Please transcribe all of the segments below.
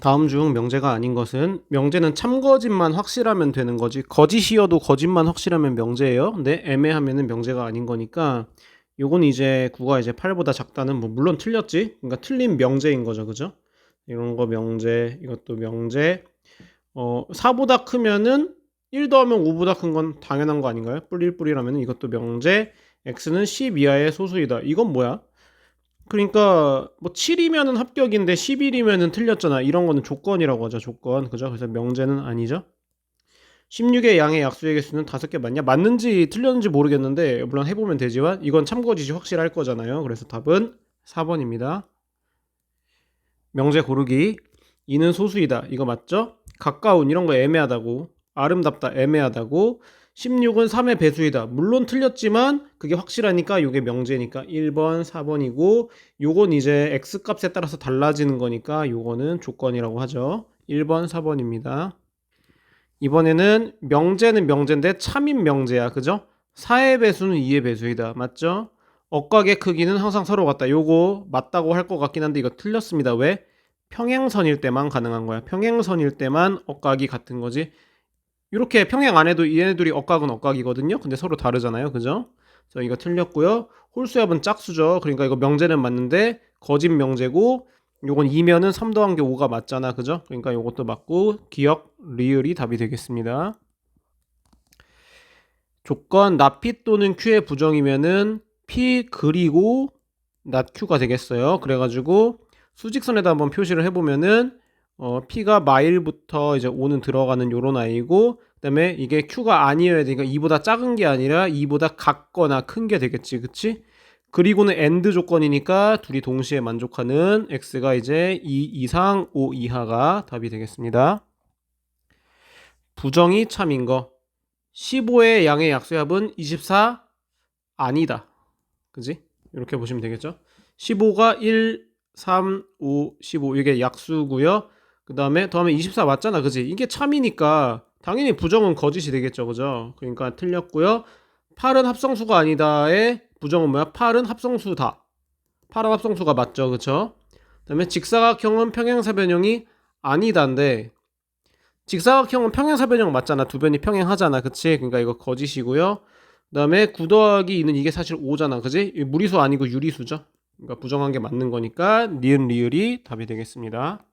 다음 중 명제가 아닌 것은 명제는 참거짓만 확실하면 되는 거지 거짓이어도 거짓만 확실하면 명제예요. 근데 애매하면은 명제가 아닌 거니까 요건 이제 9가 이제 8보다 작다는 뭐 물론 틀렸지. 그러니까 틀린 명제인 거죠. 그죠? 이런 거 명제, 이것도 명제. 4보다 크면은 1 더하면 5보다 큰 건 당연한 거 아닌가요? 뿔1뿔이라면 이것도 명제. x는 10 이하의 소수이다. 이건 뭐야? 그러니까 뭐 7이면은 합격인데 11이면은 틀렸잖아. 이런 거는 조건이라고 하죠. 조건. 그죠? 그래서 명제는 아니죠. 16의 양의 약수의 개수는 5개 맞냐? 맞는지 틀렸는지 모르겠는데 물론 해보면 되지만 이건 참고지시 확실할 거잖아요. 그래서 답은 4번입니다. 명제 고르기. 이는 소수이다. 이거 맞죠? 가까운 이런 거 애매하다고. 아름답다 애매하다고. 16은 3의 배수이다. 물론 틀렸지만 그게 확실하니까 이게 명제니까 1번, 4번이고 요건 이제 x값에 따라서 달라지는 거니까 요거는 조건이라고 하죠. 1번, 4번입니다. 이번에는 명제는 명제인데 참인 명제야. 그죠? 4의 배수는 2의 배수이다. 맞죠? 억각의 크기는 항상 서로 같다. 요거 맞다고 할 것 같긴 한데 이거 틀렸습니다. 왜? 평행선일 때만 가능한 거야. 평행선일 때만 억각이 같은 거지. 이렇게 평행 안 해도 얘네들이 억각은 억각이거든요. 근데 서로 다르잖아요. 그죠? 그래서 이거 틀렸고요. 홀수합은 짝수죠. 그러니까 이거 명제는 맞는데 거짓 명제고 요건 2면은 3 더한 게 5가 맞잖아. 그죠? 그러니까 요것도 맞고 기억 리을이 답이 되겠습니다. 조건 납 P 또는 Q의 부정이면은 P 그리고 낫 Q가 되겠어요. 그래가지고 수직선에다 한번 표시를 해보면은 P가 마일부터 이제 5는 들어가는 요런 아이고 그다음에 이게 Q가 아니어야 되니까 2보다 작은 게 아니라 2보다 같거나 큰 게 되겠지. 그치? 그리고는 AND 조건이니까 둘이 동시에 만족하는 X가 이제 2 이상 5 이하가 답이 되겠습니다. 부정이 참인 거 15의 양의 약수합은 24 아니다. 그지? 이렇게 보시면 되겠죠? 15가 1, 3, 5, 15 이게 약수고요. 그 다음에 더하면 24 맞잖아. 그지? 이게 참이니까 당연히 부정은 거짓이 되겠죠. 그죠? 그러니까 틀렸고요. 8은 합성수가 아니다의 부정은 뭐야? 8은 합성수다. 8은 합성수가 맞죠. 그쵸? 그 다음에 직사각형은 평행사변형이 아니다인데 직사각형은 평행사변형 맞잖아. 두 변이 평행하잖아. 그치? 그러니까 이거 거짓이고요. 그 다음에 9 더하기 2는 이게 사실 5잖아. 그지? 무리수 아니고 유리수죠. 그러니까 부정한 게 맞는 거니까 니은 리을이 답이 되겠습니다.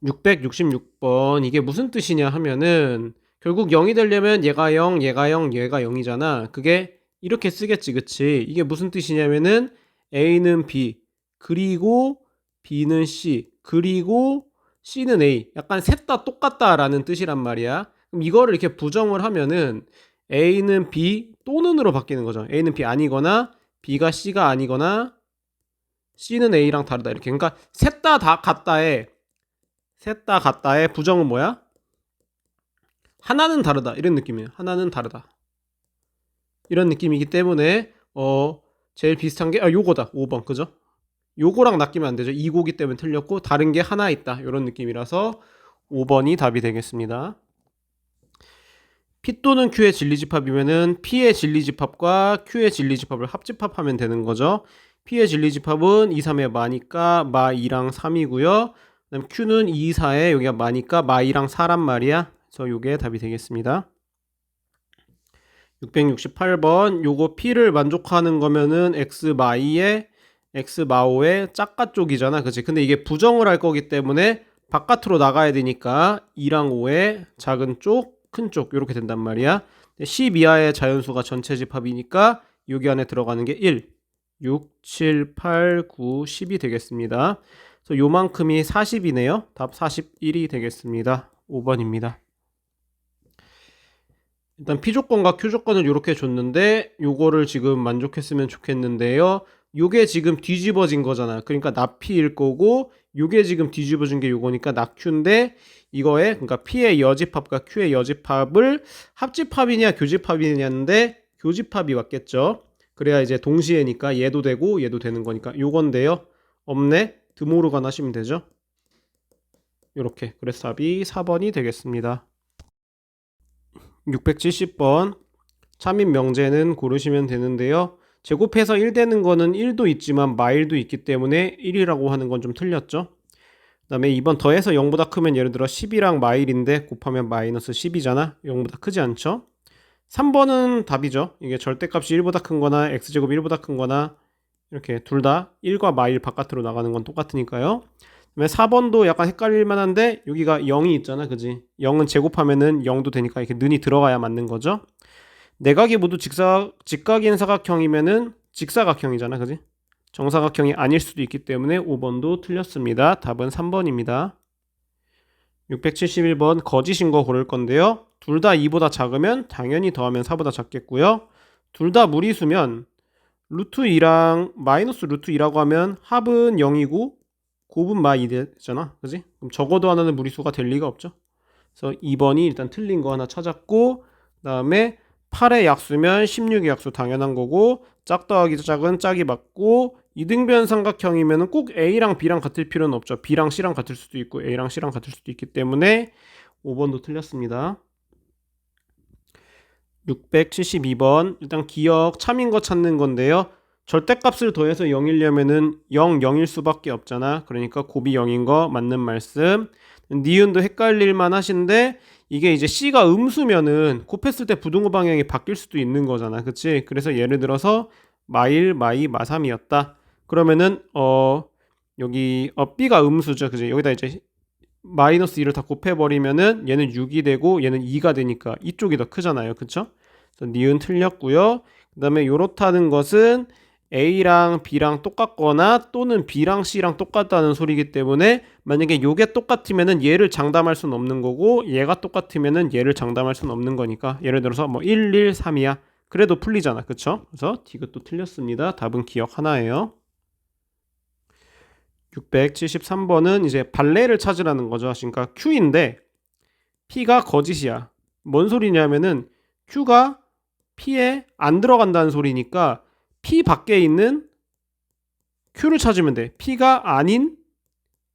666번 이게 무슨 뜻이냐 하면은 결국 0이 되려면 얘가 0, 얘가 0, 얘가 0이잖아. 그게 이렇게 쓰겠지. 그치? 이게 무슨 뜻이냐면은 A는 B 그리고 B는 C 그리고 C는 A 약간 셋 다 똑같다라는 뜻이란 말이야. 그럼 이거를 이렇게 부정을 하면은 A는 B 또는으로 바뀌는 거죠. A는 B 아니거나 B가 C가 아니거나 C는 A랑 다르다 이렇게. 그러니까 셋 다 같다의 부정은 뭐야? 하나는 다르다 이런 느낌이에요. 하나는 다르다 이런 느낌이기 때문에 제일 비슷한 게 요거다. 5번 그죠? 요거랑 낚이면 안 되죠. 2고기 때문에 틀렸고 다른 게 하나 있다 이런 느낌이라서 5번이 답이 되겠습니다. P 또는 Q의 진리집합이면은 P의 진리집합과 Q의 진리집합을 합집합하면 되는 거죠. P의 진리집합은 2, 3의 마니까 마 2랑 3이고요. 그다음 Q는 2, 4에 여기가 마니까 마 2랑 4란 말이야. 그래서 요게 답이 되겠습니다. 668번 요거 P를 만족하는 거면은 X 마 2에 X 마 5의 짝가 쪽이잖아. 그치? 근데 이게 부정을 할 거기 때문에 바깥으로 나가야 되니까 2랑 5의 작은 쪽 큰 쪽 이렇게 된단 말이야. 10 이하의 자연수가 전체 집합이니까 여기 안에 들어가는 게 1, 6, 7, 8, 9, 10이 되겠습니다. 그래서 요만큼이 40이네요. 답 41이 되겠습니다. 5번입니다. 일단 P조건과 Q조건을 이렇게 줬는데 요거를 지금 만족했으면 좋겠는데요. 요게 지금 뒤집어진 거잖아. 그러니까 납P일 거고 요게 지금 뒤집어진 게 요거니까 납Q인데 이거에 그러니까 P의 여집합과 Q의 여집합을 합집합이냐 교집합이냐인데 교집합이 맞겠죠. 그래야 이제 동시에니까 얘도 되고 얘도 되는 거니까 요건데요. 없네. 드모르간 하시면 되죠. 요렇게. 그래서 답이 4번이 되겠습니다. 670번 참인 명제는 고르시면 되는데요. 제곱해서 1 되는 거는 1도 있지만 마일도 있기 때문에 1이라고 하는 건 좀 틀렸죠. 그다음에 2번 더해서 0보다 크면 예를 들어 10이랑 마일인데 곱하면 마이너스 10이잖아. 0보다 크지 않죠? 3번은 답이죠. 이게 절대값이 1보다 큰 거나 x제곱이 1보다 큰 거나 이렇게 둘 다 1과 마일 바깥으로 나가는 건 똑같으니까요. 그다음에 4번도 약간 헷갈릴 만한데 여기가 0이 있잖아. 그지? 0은 제곱하면은 0도 되니까 이렇게 는이 들어가야 맞는 거죠. 내각이 모두 직각인 사각형이면은 직사각형이잖아. 그지? 정사각형이 아닐 수도 있기 때문에 5번도 틀렸습니다. 답은 3번입니다. 671번 거짓인 거 고를 건데요. 둘 다 2보다 작으면 당연히 더하면 4보다 작겠고요. 둘 다 무리수면 루트 2랑 마이너스 루트 2라고 하면 합은 0이고 곱은 마 2 되잖아. 그지? 그럼 적어도 하나는 무리수가 될 리가 없죠. 그래서 2번이 일단 틀린 거 하나 찾았고, 그 다음에 8의 약수면 16의 약수 당연한 거고, 짝 더하기 짝은 짝이 맞고, 이등변 삼각형이면 꼭 A랑 B랑 같을 필요는 없죠. B랑 C랑 같을 수도 있고 A랑 C랑 같을 수도 있기 때문에 5번도 틀렸습니다. 672번 일단 기억 참인 거 찾는 건데요. 절대값을 더해서 0이려면은 0, 0일 수밖에 없잖아. 그러니까 곱이 0인 거 맞는 말씀. 니은도 헷갈릴 만하신데 이게 이제 C가 음수면은 곱했을 때 부등호 방향이 바뀔 수도 있는 거잖아. 그치? 그래서 예를 들어서 마일, 마이, 마삼이었다. 그러면은 여기 B가 음수죠. 그지? 여기다 이제 마이너스 2를 다 곱해버리면은 얘는 6이 되고 얘는 2가 되니까 이쪽이 더 크잖아요. 그쵸? 그래서 니은 틀렸고요. 그 다음에 요렇다는 것은 A랑 B랑 똑같거나 또는 B랑 C랑 똑같다는 소리이기 때문에 만약에 요게 똑같으면은 얘를 장담할 수는 없는 거고 얘가 똑같으면은 얘를 장담할 수는 없는 거니까 예를 들어서 뭐 1, 1, 3이야. 그래도 풀리잖아. 그쵸? 그래서 디귿도 틀렸습니다. 답은 기억 하나예요. 673번은 이제 발레를 찾으라는 거죠. 그러니까 Q인데 P가 거짓이야. 뭔 소리냐면은 Q가 P에 안 들어간다는 소리니까 P 밖에 있는 Q를 찾으면 돼. P가 아닌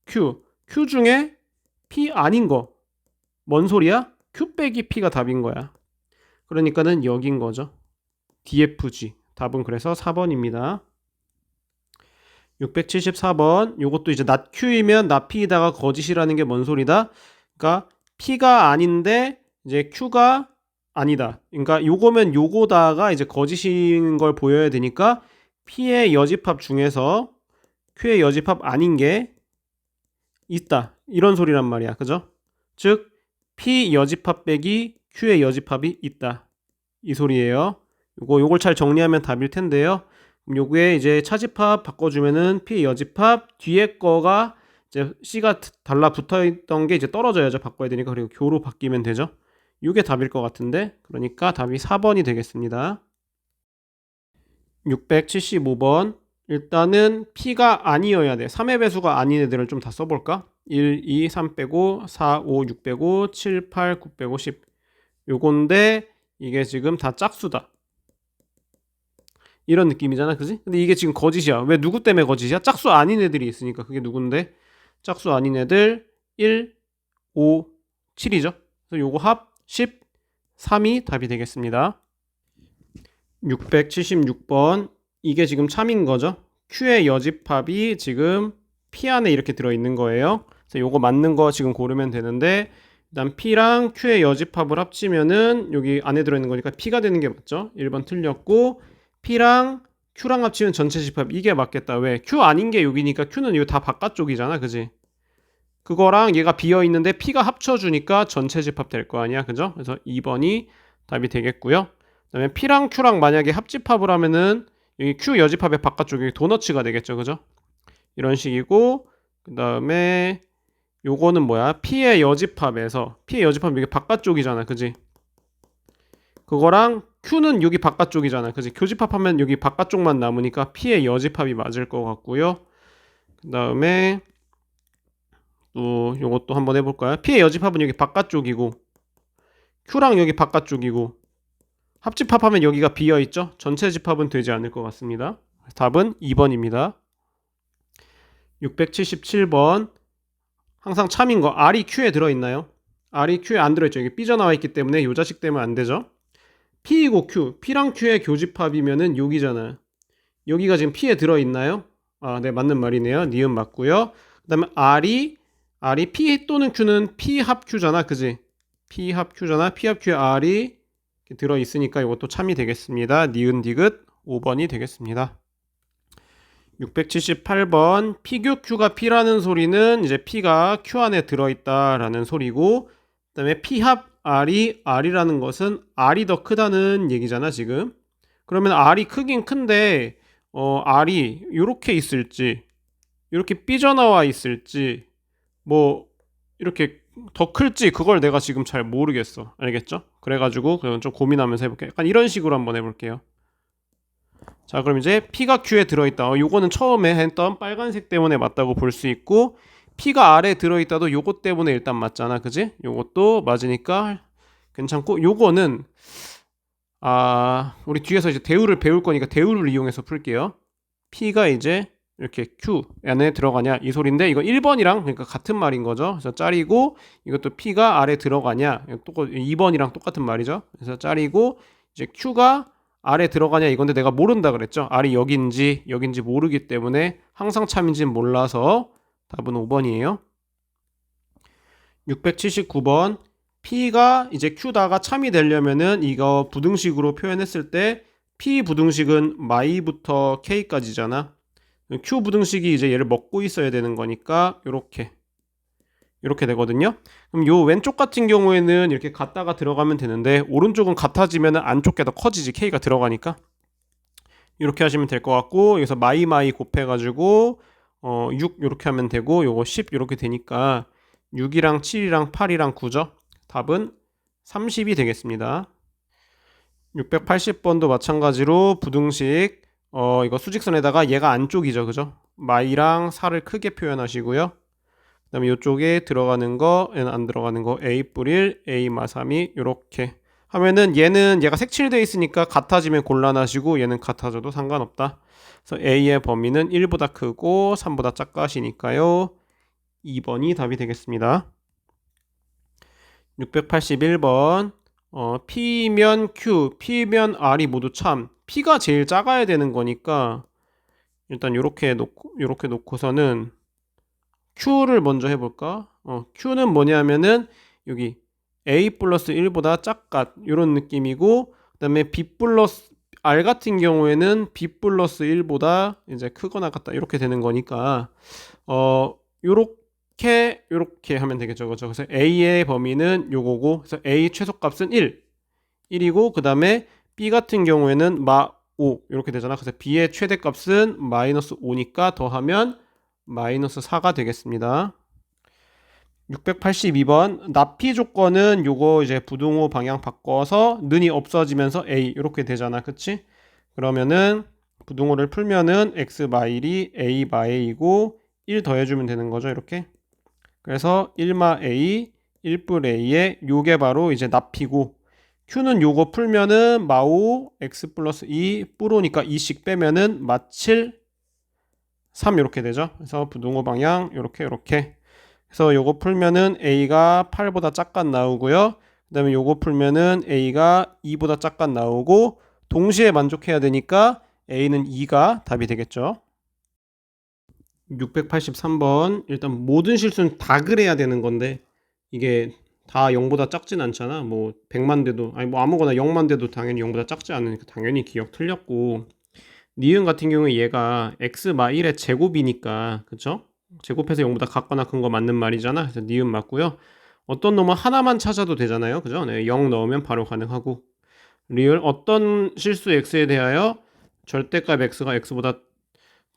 Q. Q 중에 P 아닌 거. 뭔 소리야? Q 빼기 P가 답인 거야. 그러니까는 여긴 거죠. DFG. 답은 그래서 4번입니다. 674번. 요것도 이제 not Q이면 not P에다가 거짓이라는 게 뭔 소리다? 그러니까 P가 아닌데 이제 Q가 아니다. 그러니까 요거면 요거다가 이제 거짓인 걸 보여야 되니까 P의 여집합 중에서 Q의 여집합 아닌 게 있다. 이런 소리란 말이야. 그죠? 즉 P 여집합 빼기 Q의 여집합이 있다. 이 소리예요. 요걸 잘 정리하면 답일 텐데요. 요게 이제 차집합 바꿔주면은 P 여집합 뒤에 거가 이제 C가 달라붙어 있던 게 이제 떨어져야죠. 바꿔야 되니까. 그리고 교로 바뀌면 되죠. 요게 답일 것 같은데 그러니까 답이 4번이 되겠습니다. 675번 일단은 P가 아니어야 돼. 3의 배수가 아닌 애들을 좀 다 써볼까? 1, 2, 3 빼고 4, 5, 6 빼고 7, 8, 9 빼고 10 요건데 이게 지금 다 짝수다. 이런 느낌이잖아. 그지? 근데 이게 지금 거짓이야. 왜 누구 때문에 거짓이야? 짝수 아닌 애들이 있으니까. 그게 누군데? 짝수 아닌 애들 1, 5, 7이죠. 그래서 요거 합 10, 3이 답이 되겠습니다. 676번 이게 지금 참인 거죠. Q의 여집합이 지금 P 안에 이렇게 들어있는 거예요. 그래서 요거 맞는 거 지금 고르면 되는데 일단 P랑 Q의 여집합을 합치면은 여기 안에 들어있는 거니까 P가 되는 게 맞죠. 1번 틀렸고 P랑 Q랑 합치면 전체 집합 이게 맞겠다. 왜? Q 아닌 게 여기니까 Q는 이거 다 바깥쪽이잖아. 그지? 그거랑 얘가 비어있는데 P가 합쳐주니까 전체 집합 될 거 아니야. 그죠? 그래서 2번이 답이 되겠고요. 그 다음에 P랑 Q랑 만약에 합집합을 하면은 여기 Q 여집합의 바깥쪽이 도너츠가 되겠죠. 그죠? 이런 식이고 그 다음에 요거는 뭐야? P의 여집합에서 P의 여집합은 여기 바깥쪽이잖아. 그지? 그거랑 Q는 여기 바깥쪽이잖아. 그지? 교집합하면 여기 바깥쪽만 남으니까 P의 여집합이 맞을 것 같고요. 그 다음에 또 요것도 한번 해볼까요? P의 여집합은 여기 바깥쪽이고 Q랑 여기 바깥쪽이고 합집합하면 여기가 비어있죠? 전체 집합은 되지 않을 것 같습니다. 답은 2번입니다. 677번 항상 참인 거 R이 Q에 들어있나요? R이 Q에 안 들어있죠. 여기 삐져나와 있기 때문에 요 자식 때문에 안 되죠. P이고 Q, P랑 Q의 교집합이면은 여기잖아요. 여기가 지금 P에 들어있나요? 아, 네, 맞는 말이네요. 니은 맞고요. 그 다음에 R이 R이 P 또는 Q는 P 합 Q잖아, 그지? P 합 Q잖아. P 합 Q에 R이 들어있으니까 이것도 참이 되겠습니다. 니은 디귿 5번이 되겠습니다. 678번 PQQ가 P라는 소리는 이제 P가 Q 안에 들어있다라는 소리고, 그 다음에 P 합 R이 R이라는 것은 R이 더 크다는 얘기잖아 지금. 그러면 R이 크긴 큰데 R이 이렇게 있을지, 이렇게 삐져나와 있을지, 뭐 이렇게 더 클지 그걸 내가 지금 잘 모르겠어. 알겠죠? 그래가지고 그건 좀 고민하면서 해볼게요. 약간 이런 식으로 한번 해볼게요. 자, 그럼 이제 P가 Q에 들어있다. 요거는 처음에 했던 빨간색 때문에 맞다고 볼 수 있고, P가 R에 들어있다도 요거 때문에 일단 맞잖아, 그지? 요것도 맞으니까 괜찮고, 요거는 우리 뒤에서 이제 대우를 배울 거니까 대우를 이용해서 풀게요. P가 이제 이렇게 Q 안에 들어가냐 이 소리인데, 이거 1번이랑 그러니까 같은 말인 거죠. 그래서 짤이고, 이것도 P가 R에 들어가냐 2번이랑 똑같은 말이죠. 그래서 짤이고, 이제 Q가 R에 들어가냐 이건데 내가 모른다 그랬죠. R이 여긴지 모르기 때문에 항상 참인지는 몰라서 답은 5번이에요. 679번 P가 이제 Q다가 참이 되려면은 이거 부등식으로 표현했을 때 P 부등식은 마이부터 K까지잖아. Q 부등식이 이제 얘를 먹고 있어야 되는 거니까 이렇게 되거든요. 그럼 요 왼쪽 같은 경우에는 이렇게 같다가 들어가면 되는데, 오른쪽은 같아지면 안쪽 게 더 커지지, K가 들어가니까. 이렇게 하시면 될 것 같고, 여기서 마이 곱해가지고 6 이렇게 하면 되고, 요거 10 이렇게 되니까 6이랑 7이랑 8이랑 9죠. 답은 30이 되겠습니다. 680번도 마찬가지로 부등식 이거 수직선에다가 얘가 안쪽이죠, 그죠? 마이랑 4를 크게 표현하시고요. 그 다음에 이쪽에 들어가는 거, 얘는 안 들어가는 거, A 뿌릴, A 마3이 이렇게 하면은 얘가 색칠되어 있으니까 같아지면 곤란하시고, 얘는 같아져도 상관없다. 그래서 A의 범위는 1보다 크고 3보다 작가시니까요. 2번이 답이 되겠습니다. 681번 P면 Q, P면 R이 모두 참. P가 제일 작아야 되는 거니까 일단 요렇게 놓고서는 Q를 먼저 해볼까? Q는 뭐냐면은 여기 A 플러스 1보다 작gat 이런 느낌이고, 그 다음에 B 플러스 R 같은 경우에는 B 플러스 1보다 이제 크거나 같다 이렇게 되는 거니까 요렇게 하면 되겠죠, 그렇죠? 그래서 A의 범위는 요거고, 그래서 A 최소값은 1이고, 그 다음에 B 같은 경우에는 마 5 이렇게 되잖아. 그래서 B의 최대값은 마이너스 5니까 더하면 마이너스 4가 되겠습니다. 682번 납피 조건은 요거 이제 부등호 방향 바꿔서 는이 없어지면서 A 이렇게 되잖아, 그치? 그러면은 부등호를 풀면은 x 마일이 A 마이고 1 더해주면 되는 거죠, 이렇게. 그래서 1마 A 1뿔 A에 요게 바로 이제 납피고, Q는 요거 풀면은 마오 x 플러스 2 뿔오니까 2씩 빼면은 마7 3 이렇게 되죠. 그래서 부등호 방향 이렇게 그래서 요거 풀면은 A가 8보다 작간 나오고요. 그 다음에 요거 풀면은 A가 2보다 작간 나오고, 동시에 만족해야 되니까 A는 2가 답이 되겠죠. 683번 일단 모든 실수는 다 그래야 되는 건데, 이게 다 0보다 작진 않잖아. 뭐 100만 대도 아니 뭐 아무거나 0만 대도 당연히 0보다 작지 않으니까 당연히 기억 틀렸고, 니은 같은 경우에 얘가 x 마 1의 제곱이니까, 그쵸? 제곱해서 0보다 같거나 큰 거 맞는 말이잖아. 그래서 니은 맞고요. 어떤 놈은 하나만 찾아도 되잖아요, 그죠? 네, 0 넣으면 바로 가능하고. 리을 어떤 실수 x에 대하여 절대값 x가 x보다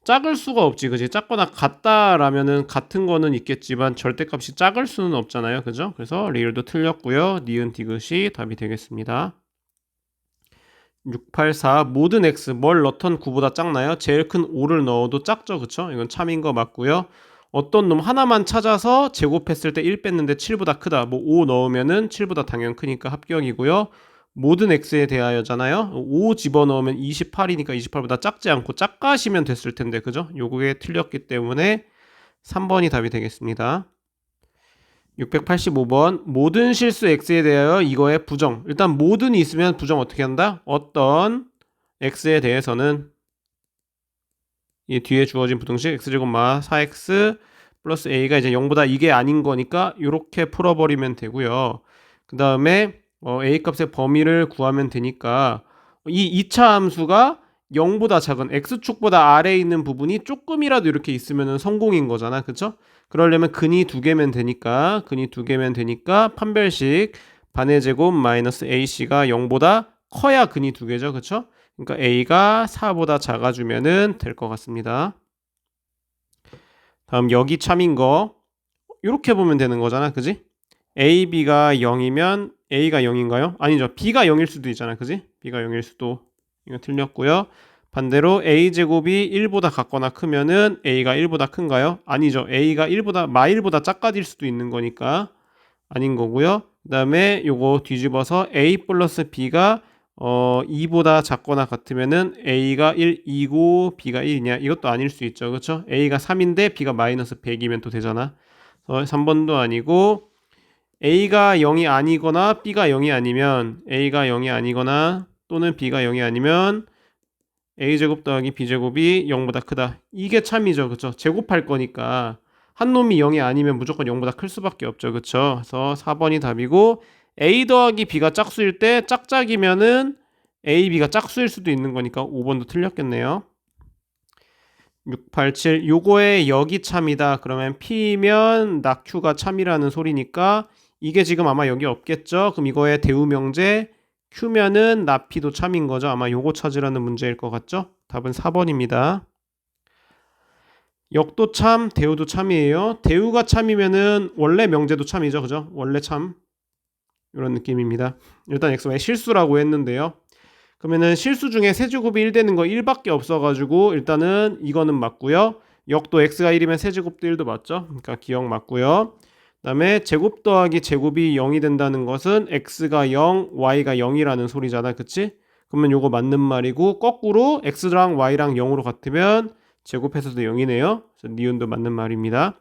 작을 수가 없지, 그지? 작거나 같다라면은 같은 거는 있겠지만 절대값이 작을 수는 없잖아요, 그죠? 그래서 리을도 틀렸고요. 니은 디귿이 답이 되겠습니다. 684 모든 x 뭘 넣던 9보다 작나요? 제일 큰 5를 넣어도 작죠, 그쵸? 이건 참인 거 맞고요. 어떤 놈 하나만 찾아서 제곱했을 때 1 뺐는데 7보다 크다. 뭐 5 넣으면은 7보다 당연 크니까 합격이고요. 모든 x에 대하여잖아요. 5 집어넣으면 28이니까 28보다 작지 않고 작가시면 됐을 텐데, 그죠? 요거에 틀렸기 때문에 3번이 답이 되겠습니다. 685번 모든 실수 x에 대하여 이거의 부정. 일단 모든이 있으면 부정 어떻게 한다? 어떤 x에 대해서는 이 뒤에 주어진 부등식 x제곱 마 4x 플러스 a가 이제 0보다 이게 아닌 거니까 이렇게 풀어버리면 되고요. 그 다음에 a 값의 범위를 구하면 되니까 이 2차 함수가 0보다 작은 x축보다 아래에 있는 부분이 조금이라도 이렇게 있으면 성공인 거잖아. 그쵸? 그러려면 근이 2개면 되니까 판별식 반의 제곱 마이너스 ac가 0보다 커야 근이 2개죠. 그쵸? 그러니까 a가 4보다 작아주면은 될 것 같습니다. 다음 여기 참인 거 이렇게 보면 되는 거잖아. 그지? a, b가 0이면 a가 0인가요? 아니죠. b가 0일 수도 있잖아. 그지? b가 0일 수도. 이거 틀렸고요. 반대로 a제곱이 1보다 같거나 크면은 a가 1보다 큰가요? 아니죠. a가 1보다 마1보다 작아질 수도 있는 거니까 아닌 거고요. 그 다음에 요거 뒤집어서 a 플러스 b가 2보다 작거나 같으면은 a가 1, 2고 b가 1이냐? 이것도 아닐 수 있죠. 그렇죠? a가 3인데 b가 마이너스 100이면 또 되잖아. 3번도 아니고 a가 0이 아니거나 b가 0이 아니면 a가 0이 아니거나 또는 b가 0이 아니면 a제곱 더하기 b제곱이 0보다 크다. 이게 참이죠. 그렇죠? 제곱할 거니까 한 놈이 0이 아니면 무조건 0보다 클 수밖에 없죠. 그렇죠? 그래서 4번이 답이고 a 더하기 b가 짝수일 때 짝짝이면은 a, b가 짝수일 수도 있는 거니까 5번도 틀렸겠네요. 687 요거의 여기 참이다. 그러면 p면 낙q가 참이라는 소리니까 이게 지금 아마 여기 없겠죠. 그럼 이거의 대우명제 q면은 나피도 참인 거죠. 아마 요거 찾으라는 문제일 것 같죠. 답은 4번입니다. 역도 참, 대우도 참이에요. 대우가 참이면은 원래 명제도 참이죠. 그죠? 원래 참. 이런 느낌입니다. 일단 xy 실수라고 했는데요. 그러면은 실수 중에 세제곱이 1 되는 거 1밖에 없어가지고 일단은 이거는 맞고요. 역도 x가 1이면 세제곱도 1도 맞죠? 그러니까 기억 맞고요. 그 다음에 제곱 더하기 제곱이 0이 된다는 것은 x가 0, y가 0이라는 소리잖아. 그치? 그러면 요거 맞는 말이고 거꾸로 x랑 y랑 0으로 같으면 제곱해서도 0이네요. 그래서 니은도 맞는 말입니다.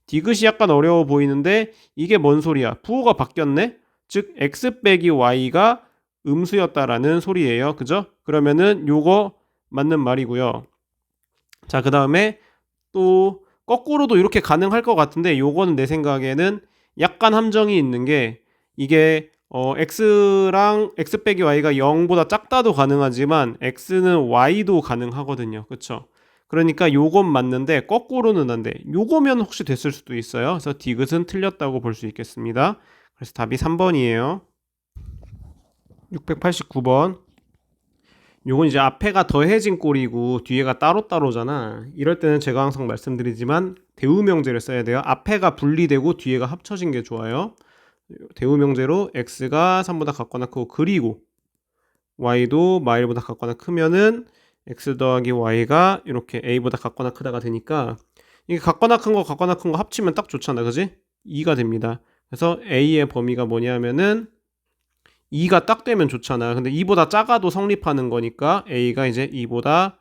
디귿이 약간 어려워 보이는데 이게 뭔 소리야? 부호가 바뀌었네? 즉 x 빼기 y가 음수였다라는 소리예요. 그죠? 그러면은 요거 맞는 말이고요. 자, 그 다음에 또 거꾸로도 이렇게 가능할 것 같은데 요거는 내 생각에는 약간 함정이 있는 게 이게 x랑 x 빼기 y가 0보다 작다도 가능하지만 x는 y도 가능하거든요. 그쵸? 그러니까 요건 맞는데 거꾸로는 안 돼. 요거면 혹시 됐을 수도 있어요. 그래서 디귿은 틀렸다고 볼 수 있겠습니다. 그래서 답이 3번이에요. 689번. 요건 이제 앞에가 더해진 꼴이고 뒤에가 따로따로잖아. 이럴 때는 제가 항상 말씀드리지만 대우명제를 써야 돼요. 앞에가 분리되고 뒤에가 합쳐진 게 좋아요. 대우명제로 x가 3보다 같거나 크고 그리고 y도 마일보다 같거나 크면은 x 더하기 y가 이렇게 a보다 같거나 크다가 되니까 이게 같거나 큰 거 합치면 딱 좋잖아. 그지? 2가 됩니다. 그래서 a의 범위가 뭐냐면은 2가 딱 되면 좋잖아. 근데 2보다 작아도 성립하는 거니까 a가 이제 2보다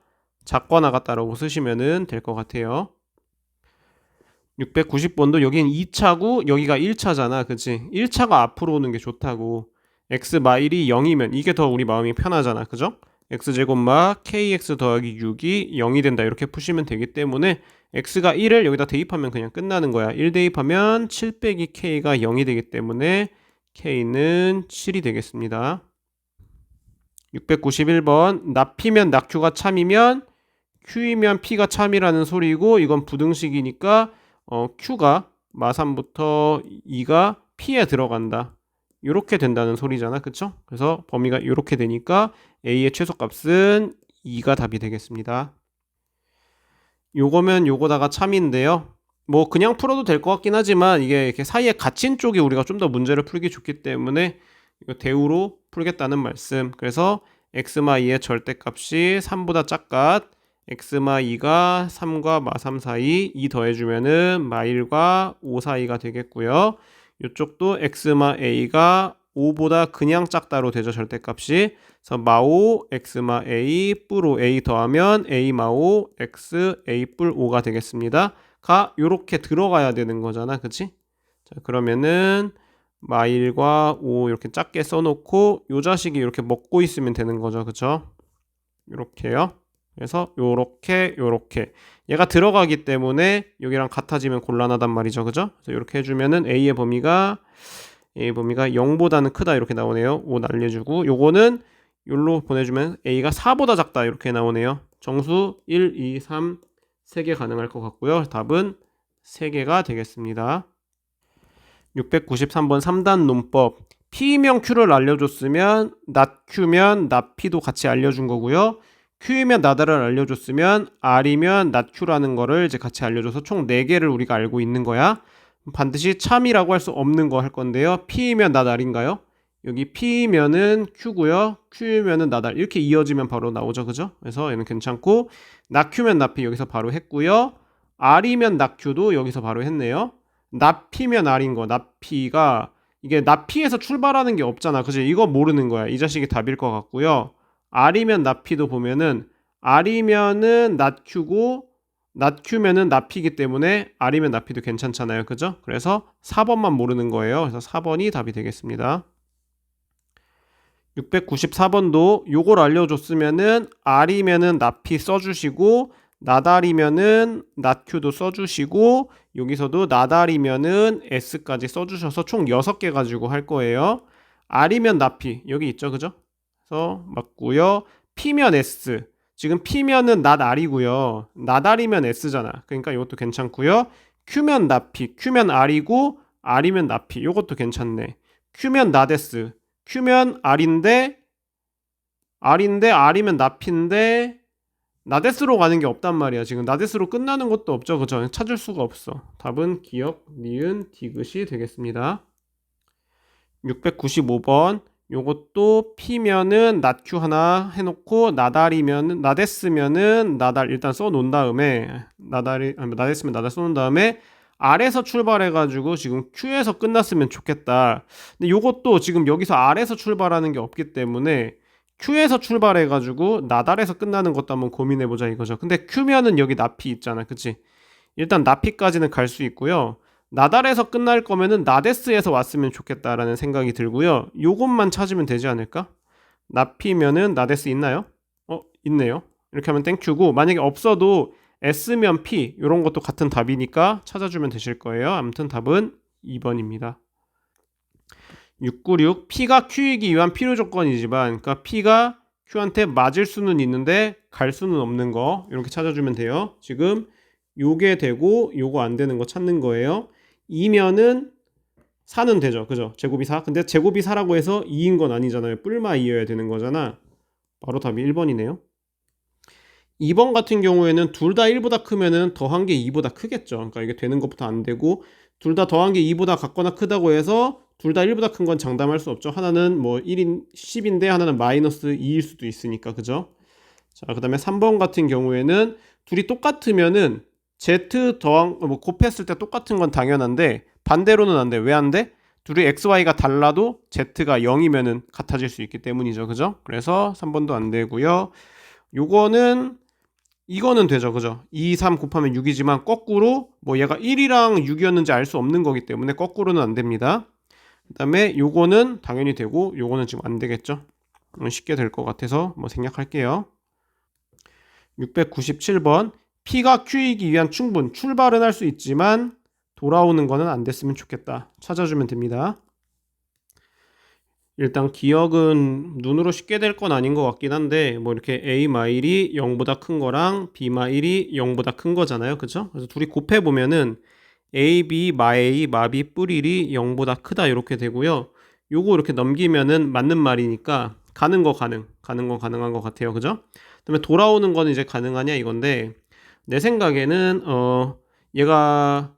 작거나 같다라고 쓰시면 될 것 같아요. 690번도 여기는 2차고 여기가 1차잖아. 그치? 1차가 앞으로 오는 게 좋다고. x 마일이 0이면 이게 더 우리 마음이 편하잖아. 그죠? x제곱 마 kx 더하기 6이 0이 된다. 이렇게 푸시면 되기 때문에 x가 1을 여기다 대입하면 그냥 끝나는 거야. 1 대입하면 7 빼기 k가 0이 되기 때문에 k는 7이 되겠습니다. 691번 납피면 낙q가 참이면 q이면 p가 참이라는 소리고 이건 부등식이니까 q가 마3부터 2가 p에 들어간다. 이렇게 된다는 소리잖아. 그쵸? 그래서 범위가 이렇게 되니까 a의 최소값은 2가 답이 되겠습니다. 요거면 요거다가 참인데요. 뭐 그냥 풀어도 될 것 같긴 하지만 이게 이렇게 사이에 갇힌 쪽이 우리가 좀 더 문제를 풀기 좋기 때문에 이거 대우로 풀겠다는 말씀. 그래서 x마 2의 절대값이 3보다 작gat x마 2가 3과 마3 사이 2 더해주면은 마1과 5 사이가 되겠고요. 이쪽도 x마 a가 5보다 그냥 작다로 되죠. 절대값이. 그래서 마5 x마 a 뿔5 a 더하면 a 마5 x a 뿔 5가 되겠습니다. 가 요렇게 들어가야 되는 거잖아. 그치? 자, 그러면은 마1과 5 이렇게 작게 써놓고 요 자식이 이렇게 먹고 있으면 되는 거죠. 그쵸? 요렇게요. 그래서 요렇게 요렇게 얘가 들어가기 때문에 여기랑 같아지면 곤란하단 말이죠. 그죠? 그래서 이렇게 해주면은 A의 범위가 0보다는 크다 이렇게 나오네요. 5 날려주고 요거는 요로 보내주면 A가 4보다 작다 이렇게 나오네요. 정수 1, 2, 3 3개 가능할 것 같고요. 답은 3개가 되겠습니다. 693번 3단 논법. P이면 Q를 알려줬으면 not Q면 not P도 같이 알려준 거고요. Q이면 not를 알려줬으면 R이면 not Q라는 거를 이제 같이 알려줘서 총 4개를 우리가 알고 있는 거야. 반드시 참이라고 할 수 없는 거 할 건데요. P이면 not R인가요? 여기 P면은 Q고요. Q면은 not R 이렇게 이어지면 바로 나오죠. 그죠? 그래서 얘는 괜찮고 not Q면 not P 여기서 바로 했고요. R이면 not Q도 여기서 바로 했네요. not P면 R인 거 not P가 이게 not P에서 출발하는 게 없잖아. 그지? 이거 모르는 거야. 이 자식이 답일 것 같고요. R이면 not P도 보면은 R이면은 not Q고 not Q면은 not P이기 때문에 R이면 not P도 괜찮잖아요. 그죠? 그래서 4번만 모르는 거예요. 그래서 4번이 답이 되겠습니다. 694번도 요걸 알려줬으면은 R이면은 not P 써주시고 not R이면은 not Q도 써주시고 여기서도 not R이면은 S까지 써주셔서 총 6개 가지고 할 거예요. R이면 not P 여기 있죠. 그죠? 그래서 맞고요. P면 S 지금 P면은 not R이고요. not R이면 S잖아. 그러니까 이것도 괜찮고요. Q면 not P, Q면 R이고 R이면 not P 이것도 괜찮네. Q면 not S, Q면 R인데 R이면 not P인데 not S로 가는 게 없단 말이야. 지금 not S로 끝나는 것도 없죠. 그죠? 찾을 수가 없어. 답은 기역, 니은, 디귿이 되겠습니다. 695번 요것도 P면은 not Q 하나 해놓고 not R이면은 not S면은 not R 일단 써놓은 다음에 not S면 not R 써놓은 다음에 R에서 출발해가지고 지금 Q에서 끝났으면 좋겠다. 근데 요것도 지금 여기서 R에서 출발하는 게 없기 때문에 Q에서 출발해가지고 not R에서 끝나는 것도 한번 고민해보자 이거죠. 근데 Q면은 여기 not P 있잖아. 그치? 일단 not P까지는 갈 수 있고요. 나달에서 끝날 거면은 나데스에서 왔으면 좋겠다라는 생각이 들고요. 요것만 찾으면 되지 않을까? 나피면은 나데스 있나요? 있네요. 이렇게 하면 땡큐고 만약에 없어도 S면 P 이런 것도 같은 답이니까 찾아주면 되실 거예요. 아무튼 답은 2번입니다. 696 P가 Q이기 위한 필요 조건이지만 그러니까 P가 Q한테 맞을 수는 있는데 갈 수는 없는 거 이렇게 찾아주면 돼요. 지금 요게 되고 요거 안 되는 거 찾는 거예요. 2면은 4는 되죠. 그죠? 제곱이 4. 근데 제곱이 4라고 해서 2인 건 아니잖아요. 뿔마 2여야 되는 거잖아. 바로 답이 1번이네요. 2번 같은 경우에는 둘 다 1보다 크면은 더한 게 2보다 크겠죠. 그러니까 이게 되는 것부터 안 되고 둘 다 더한 게 2보다 같거나 크다고 해서 둘 다 1보다 큰 건 장담할 수 없죠. 하나는 뭐 1인 10인데 하나는 마이너스 2일 수도 있으니까. 그죠? 자, 그다음에 3번 같은 경우에는 둘이 똑같으면은 Z 더한 곱했을 때 똑같은 건 당연한데 반대로는 안 돼. 왜 안 돼? 둘이 XY가 달라도 Z가 0이면은 같아질 수 있기 때문이죠. 그죠? 그래서 3번도 안 되고요. 이거는 되죠. 그죠? 2, 3 곱하면 6이지만 거꾸로 뭐 얘가 1이랑 6이었는지 알 수 없는 거기 때문에 거꾸로는 안 됩니다. 그다음에 요거는 당연히 되고 요거는 지금 안 되겠죠. 쉽게 될 것 같아서 뭐 생략할게요. 697번 P가 Q이기 위한 충분 출발은 할 수 있지만 돌아오는 거는 안 됐으면 좋겠다. 찾아주면 됩니다. 일단 기억은 눈으로 쉽게 될 건 아닌 것 같긴 한데 뭐 이렇게 A 마일이 0보다 큰 거랑 B 마일이 0보다 큰 거잖아요. 그죠? 그래서 둘이 곱해 보면은 A, B, 마 A, 마 B 뿔1이 0보다 크다 이렇게 되고요. 요거 이렇게 넘기면은 맞는 말이니까 가는 거 가능한 것 같아요. 그죠? 그다음에 돌아오는 거는 이제 가능하냐 이건데 내 생각에는 얘가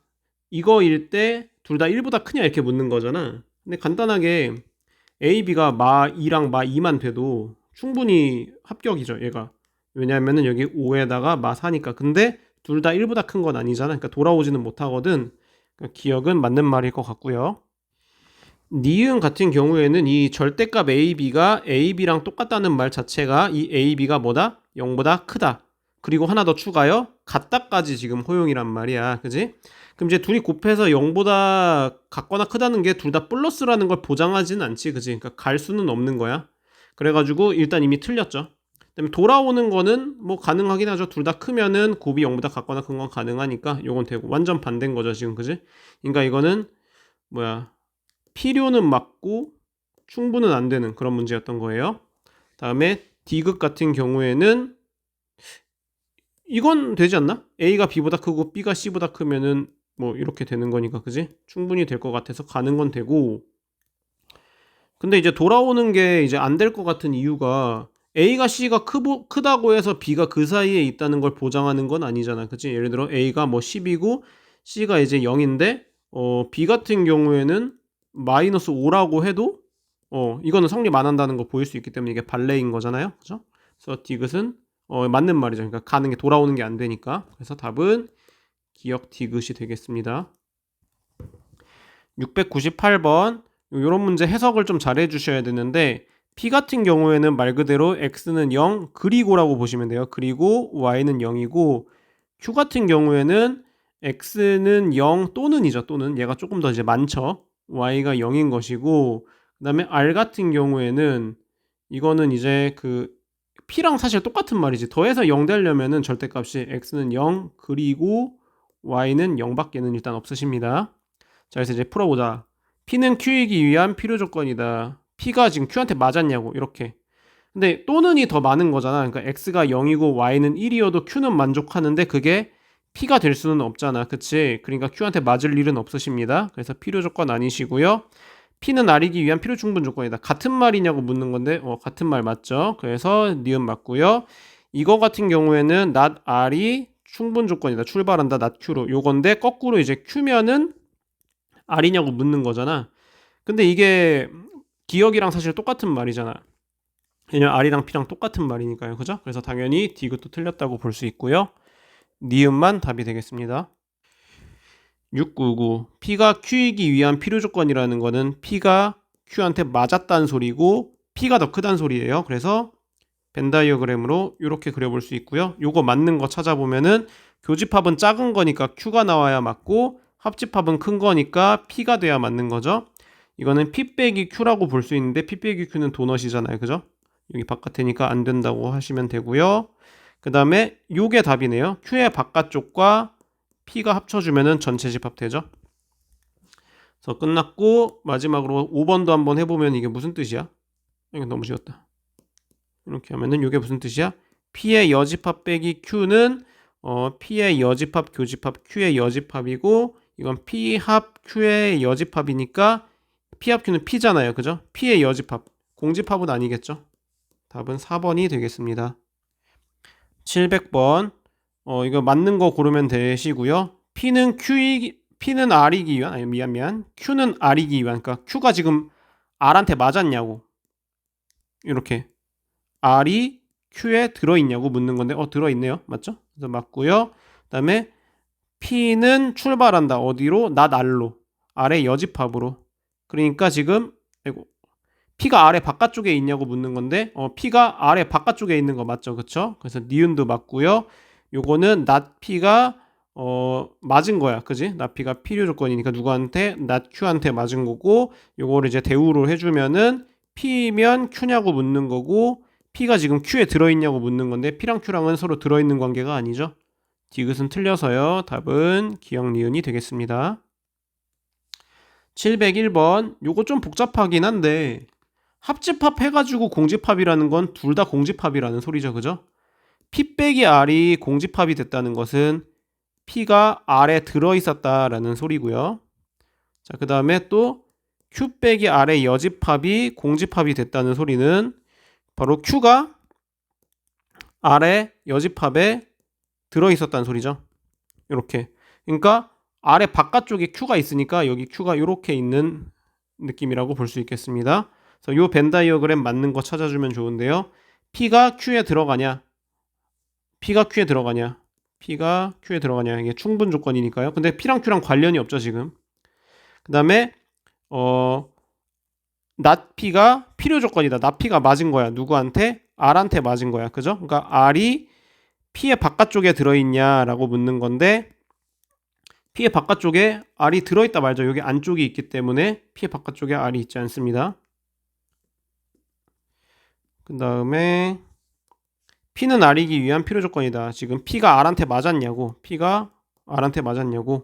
이거일 때 둘 다 1보다 크냐 이렇게 묻는 거잖아. 근데 간단하게 A, B가 마 2랑 마 2만 돼도 충분히 합격이죠, 얘가. 왜냐하면은 여기 5에다가 마 4니까. 근데 둘 다 1보다 큰 건 아니잖아. 그러니까 돌아오지는 못하거든. 그러니까 기억은 맞는 말일 것 같고요. 니은 같은 경우에는 이 절대값 A, B가 A, B랑 똑같다는 말 자체가 이 A, B가 뭐다? 0보다 크다. 그리고 하나 더 추가요. 같다까지 지금 허용이란 말이야. 그지? 그럼 이제 둘이 곱해서 0보다 같거나 크다는 게 둘 다 플러스라는 걸 보장하지는 않지. 그지? 그러니까 갈 수는 없는 거야. 그래가지고 일단 이미 틀렸죠. 그다음에 돌아오는 거는 뭐 가능하긴 하죠. 둘 다 크면은 곱이 0보다 같거나 큰 건 가능하니까 요건 되고 완전 반대인 거죠 지금 그지? 그러니까 이거는 뭐야 필요는 맞고 충분은 안 되는 그런 문제였던 거예요. 다음에 D극 같은 경우에는 이건 되지 않나? A가 B보다 크고 B가 C보다 크면은 뭐 이렇게 되는 거니까 그지? 충분히 될 것 같아서 가는 건 되고 근데 이제 돌아오는 게 이제 안 될 것 같은 이유가 A가 C가 크다고 해서 B가 그 사이에 있다는 걸 보장하는 건 아니잖아. 그치? 예를 들어 A가 뭐 10이고 C가 이제 0인데 B 같은 경우에는 마이너스 5라고 해도 이거는 성립 안 한다는 거 보일 수 있기 때문에 이게 발레인 거잖아요. 그죠? 그래서 디귿은 맞는 말이죠. 그러니까 가는 게 돌아오는 게 안 되니까. 그래서 답은 기역 디귿이 되겠습니다. 698번 이런 문제 해석을 좀 잘 해주셔야 되는데 P 같은 경우에는 말 그대로 X는 0 그리고라고 보시면 돼요. 그리고 Y는 0이고 Q 같은 경우에는 X는 0 또는이죠. 또는 얘가 조금 더 이제 많죠. Y가 0인 것이고 그 다음에 R 같은 경우에는 이거는 이제 그 P랑 사실 똑같은 말이지. 더해서 0 되려면은 절대값이 X는 0 그리고 Y는 0밖에는 일단 없으십니다. 자, 그래서 이제 풀어보자. P는 Q이기 위한 필요 조건이다. P가 지금 Q한테 맞았냐고 이렇게. 근데 또는이 더 많은 거잖아. 그러니까 X가 0이고 Y는 1이어도 Q는 만족하는데 그게 P가 될 수는 없잖아. 그치? 그러니까 Q한테 맞을 일은 없으십니다. 그래서 필요 조건 아니시고요. P는 R이기 위한 필요 충분 조건이다. 같은 말이냐고 묻는 건데 같은 말 맞죠? 그래서 니은 맞고요. 이거 같은 경우에는 not R이 충분 조건이다. 출발한다 not Q로. 요건데 거꾸로 이제 Q면은 R이냐고 묻는 거잖아. 근데 이게 기억이랑 사실 똑같은 말이잖아. 왜냐면 R이랑 P랑 똑같은 말이니까요. 그죠? 그래서 당연히 D것도 틀렸다고 볼 수 있고요. 니은만 답이 되겠습니다. 699. P가 Q이기 위한 필요 조건이라는 거는 P가 Q한테 맞았다는 소리고 P가 더 크다는 소리예요. 그래서 벤 다이어그램으로 이렇게 그려볼 수 있고요. 요거 맞는 거 찾아보면은 교집합은 작은 거니까 Q가 나와야 맞고 합집합은 큰 거니까 P가 돼야 맞는 거죠. 이거는 P 빼기 Q라고 볼 수 있는데 P 빼기 Q는 도넛이잖아요. 그죠? 여기 바깥이니까 안 된다고 하시면 되고요. 그 다음에 요게 답이네요. Q의 바깥쪽과 P가 합쳐주면은 전체 집합 되죠. 그래서 끝났고 마지막으로 5번도 한번 해보면 이게 무슨 뜻이야? 이거 너무 쉬웠다. 이렇게 하면은 이게 무슨 뜻이야? P의 여집합 빼기 Q는 P의 여집합 교집합 Q의 여집합이고 이건 P 합 Q의 여집합이니까 P 합 Q는 P잖아요. 그죠? P의 여집합. 공집합은 아니겠죠? 답은 4번이 되겠습니다. 700번. 이거 맞는 거 고르면 되시고요. P는 R이기 위한, 아니, 미안. Q는 R이기 위한, 그러니까 Q가 지금 R한테 맞았냐고. 이렇게. R이 Q에 들어있냐고 묻는 건데, 들어있네요. 맞죠? 그래서 맞고요. 그 다음에 P는 출발한다. 어디로? not R로. R의 여집합으로. 그러니까 지금, P가 R의 바깥쪽에 있냐고 묻는 건데 P가 R의 바깥쪽에 있는 거 맞죠? 그쵸? 그래서 니은도 맞고요. 요거는 not P가 맞은 거야. 그지? not P가 필요 조건이니까 누구한테? not Q한테 맞은 거고 요거를 이제 대우로 해주면은 P면 Q냐고 묻는 거고 P가 지금 Q에 들어있냐고 묻는 건데 P랑 Q랑은 서로 들어있는 관계가 아니죠. 디귿은 틀려서요. 답은 기역 니은이 되겠습니다. 701번 요거 좀 복잡하긴 한데 합집합 해가지고 공집합이라는 건 둘 다 공집합이라는 소리죠. 그죠? P 빼기 R이 공집합이 됐다는 것은 P가 R에 들어있었다라는 소리고요. 자, 그 다음에 또 Q 빼기 R의 여집합이 공집합이 됐다는 소리는 바로 Q가 R의 여집합에 들어있었다는 소리죠. 이렇게. 그러니까 R의 바깥쪽에 Q가 있으니까 여기 Q가 이렇게 있는 느낌이라고 볼 수 있겠습니다. 그래서 요 벤 다이어그램 맞는 거 찾아주면 좋은데요. P가 Q에 들어가냐? P가 Q에 들어가냐? P가 Q에 들어가냐? 이게 충분 조건이니까요. 근데 P랑 Q랑 관련이 없죠, 지금. 그 다음에 not P가 필요 조건이다. not P가 맞은 거야. 누구한테? R한테 맞은 거야. 그죠? 그러니까 R이 P의 바깥쪽에 들어있냐라고 묻는 건데 P의 바깥쪽에 R이 들어있다 말죠. 여기 안쪽이 있기 때문에 P의 바깥쪽에 R이 있지 않습니다. 그 다음에 P는 R이기 위한 필요 조건이다. 지금 P가 R한테 맞았냐고. P가 R한테 맞았냐고.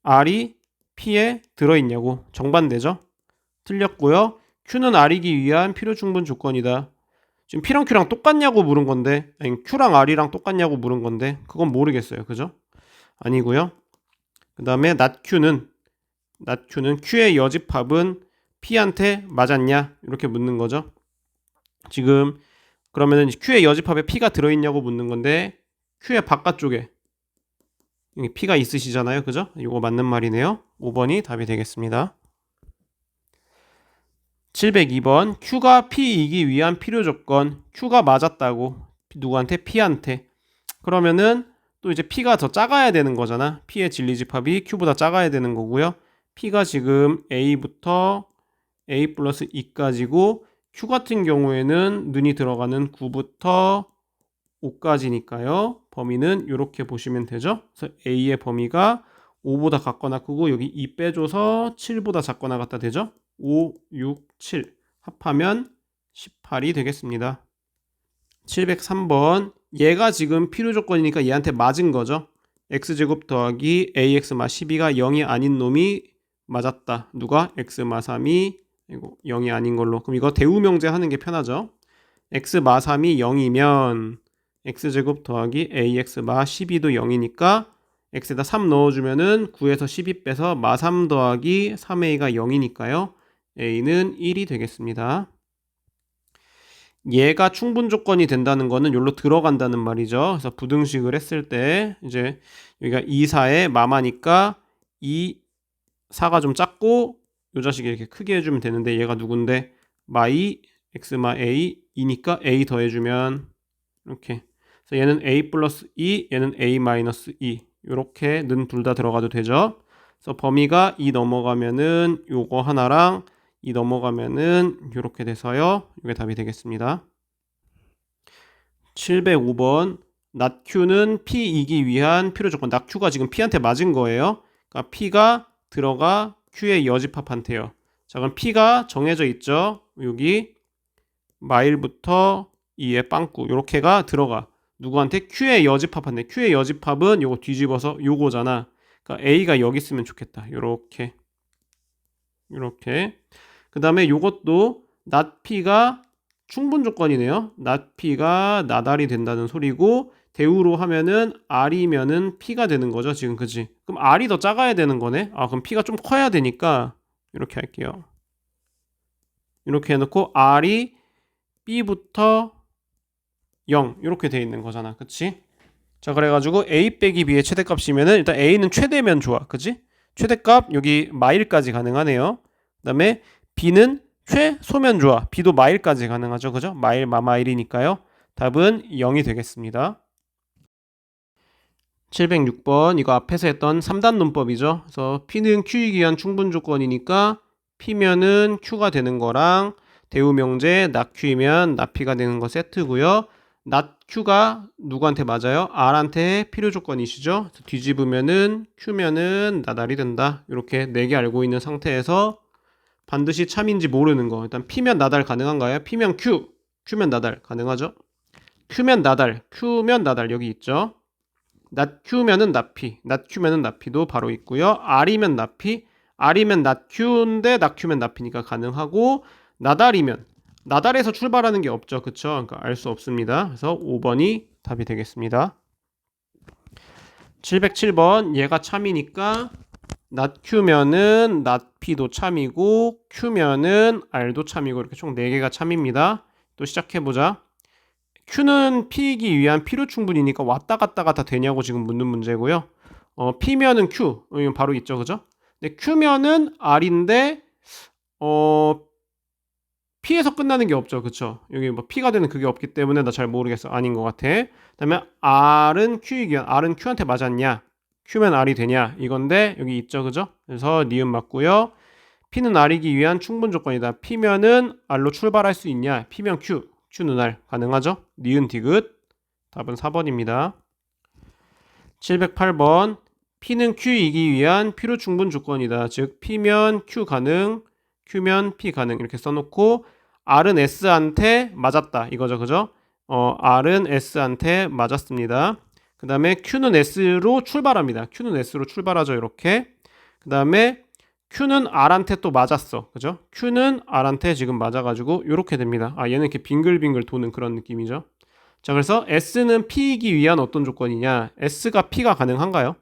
R이 P에 들어있냐고. 정반대죠. 틀렸고요. Q는 R이기 위한 필요 충분 조건이다. 지금 P랑 Q랑 똑같냐고 물은 건데, 아니 Q랑 R이랑 똑같냐고 물은 건데 그건 모르겠어요. 그죠? 아니고요. 그 다음에 not Q는 Q의 여집합은 P한테 맞았냐? 이렇게 묻는 거죠. 지금 그러면은 Q의 여집합에 P가 들어있냐고 묻는 건데 Q의 바깥쪽에 여기 P가 있으시잖아요. 그죠? 이거 맞는 말이네요. 5번이 답이 되겠습니다. 702번 Q가 P이기 위한 필요 조건. Q가 맞았다고. 누구한테? P한테. 그러면은 또 이제 P가 더 작아야 되는 거잖아. P의 진리집합이 Q보다 작아야 되는 거고요. P가 지금 A부터 A 플러스 2까지고 Q 같은 경우에는 는이 들어가는 9부터 5까지니까요. 범위는 이렇게 보시면 되죠. 그래서 A의 범위가 5보다 같거나 크고 여기 2 빼줘서 7보다 작거나 같다 되죠. 5, 6, 7 합하면 18이 되겠습니다. 703번 얘가 지금 필요 조건이니까 얘한테 맞은 거죠. x제곱 더하기 ax마 12가 0이 아닌 놈이 맞았다. 누가? x마 3이 이거 0이 아닌 걸로. 그럼 이거 대우명제 하는 게 편하죠. x마 3이 0이면 x제곱 더하기 ax마 12도 0이니까 x에다 3 넣어주면은 9에서 12 빼서 마 3 더하기 3a가 0이니까요. a는 1이 되겠습니다. 얘가 충분 조건이 된다는 거는 여기로 들어간다는 말이죠. 그래서 부등식을 했을 때 이제 여기가 2, 4에 마마니까 2, 4가 좀 작고 이 자식이 이렇게 크게 해주면 되는데 얘가 누군데 마2 x마 a 2니까 a 더해주면 이렇게 그래서 얘는 a 플러스 2 얘는 a 마이너스 2 이렇게 는 둘 다 들어가도 되죠. 그래서 범위가 2 넘어가면은 요거 하나랑 2 넘어가면은 이렇게 돼서요. 이게 답이 되겠습니다. 705번 not Q는 P이기 위한 필요 조건. not Q가 지금 P한테 맞은 거예요. 그러니까 P가 들어가 Q의 여집합한테요. 자, 그럼 P가 정해져 있죠. 여기 마일부터 2의 빵꾸 요렇게가 들어가. 누구한테? Q의 여집합한테. Q의 여집합은 요거 뒤집어서 요거잖아. 그러니까 A가 여기 있으면 좋겠다. 요렇게. 그 다음에 요것도 not P가 충분 조건이네요. not P가 나달이 된다는 소리고 대우로 하면은 R이면은 P가 되는 거죠. 지금 그지? 그럼 R이 더 작아야 되는 거네. 아 그럼 P가 좀 커야 되니까 이렇게 할게요. 이렇게 해놓고 R이 B부터 0 이렇게 돼 있는 거잖아. 그치? 자 그래가지고 A 빼기 B의 최대값이면은 일단 A는 최대면 좋아. 그치? 최대값 여기 마일까지 가능하네요. 그 다음에 B는 최소면 좋아. B도 마일까지 가능하죠. 그죠? 마일 마마일이니까요. 답은 0이 되겠습니다. 706번 이거 앞에서 했던 3단 논법이죠. 그래서 P는 Q이기 위한 충분 조건이니까 P면은 Q가 되는 거랑 대우명제 not Q이면 not P가 되는 거 세트고요. not Q가 누구한테 맞아요? R한테 필요 조건이시죠. 뒤집으면은 Q면은 나달이 된다. 이렇게 4개 알고 있는 상태에서 반드시 참인지 모르는 거. 일단 P면 나달 가능한가요? P면 Q, Q면 나달 가능하죠? Q면 나달, Q면 나달 여기 있죠. not Q면은 not P, not Q면은 not P도 바로 있고요. R이면 not P, R이면 not Q인데 not Q면 not P니까 가능하고 나달이면 나달에서 출발하는 게 없죠. 그쵸? 그러니까 알 수 없습니다. 그래서 5번이 답이 되겠습니다. 707번 얘가 참이니까 not Q면은 not P도 참이고 Q면은 R도 참이고 이렇게 총 4개가 참입니다. 또 시작해보자. Q는 P이기 위한 필요 충분이니까 왔다 갔다가 다 되냐고 지금 묻는 문제고요. P면은 Q 이건 바로 있죠, 그죠? 근데 Q면은 R인데 P에서 끝나는 게 없죠, 그쵸? 여기 뭐 P가 되는 그게 없기 때문에 나 잘 모르겠어. 아닌 것 같아. 그다음에 R은 Q이기 위한 R은 Q한테 맞았냐? Q면 R이 되냐? 이건데 여기 있죠, 그죠? 그래서 니은 맞고요. P는 R이기 위한 충분 조건이다. P면은 R로 출발할 수 있냐? P면 Q. Q는 R 가능하죠? 니은 디귿 답은 4번입니다. 708번 P는 Q이기 위한 필요 충분 조건이다. 즉 P면 Q 가능, Q면 P 가능 이렇게 써놓고 R은 S한테 맞았다 이거죠, 그죠? R은 S한테 맞았습니다. 그 다음에 Q는 S로 출발합니다. Q는 S로 출발하죠. 이렇게. 그 다음에 Q는 R한테 또 맞았어. 그죠? Q는 R한테 지금 맞아가지고 이렇게 됩니다. 얘는 이렇게 빙글빙글 도는 그런 느낌이죠. 자, 그래서 S는 P이기 위한 어떤 조건이냐? S가 P가 가능한가요?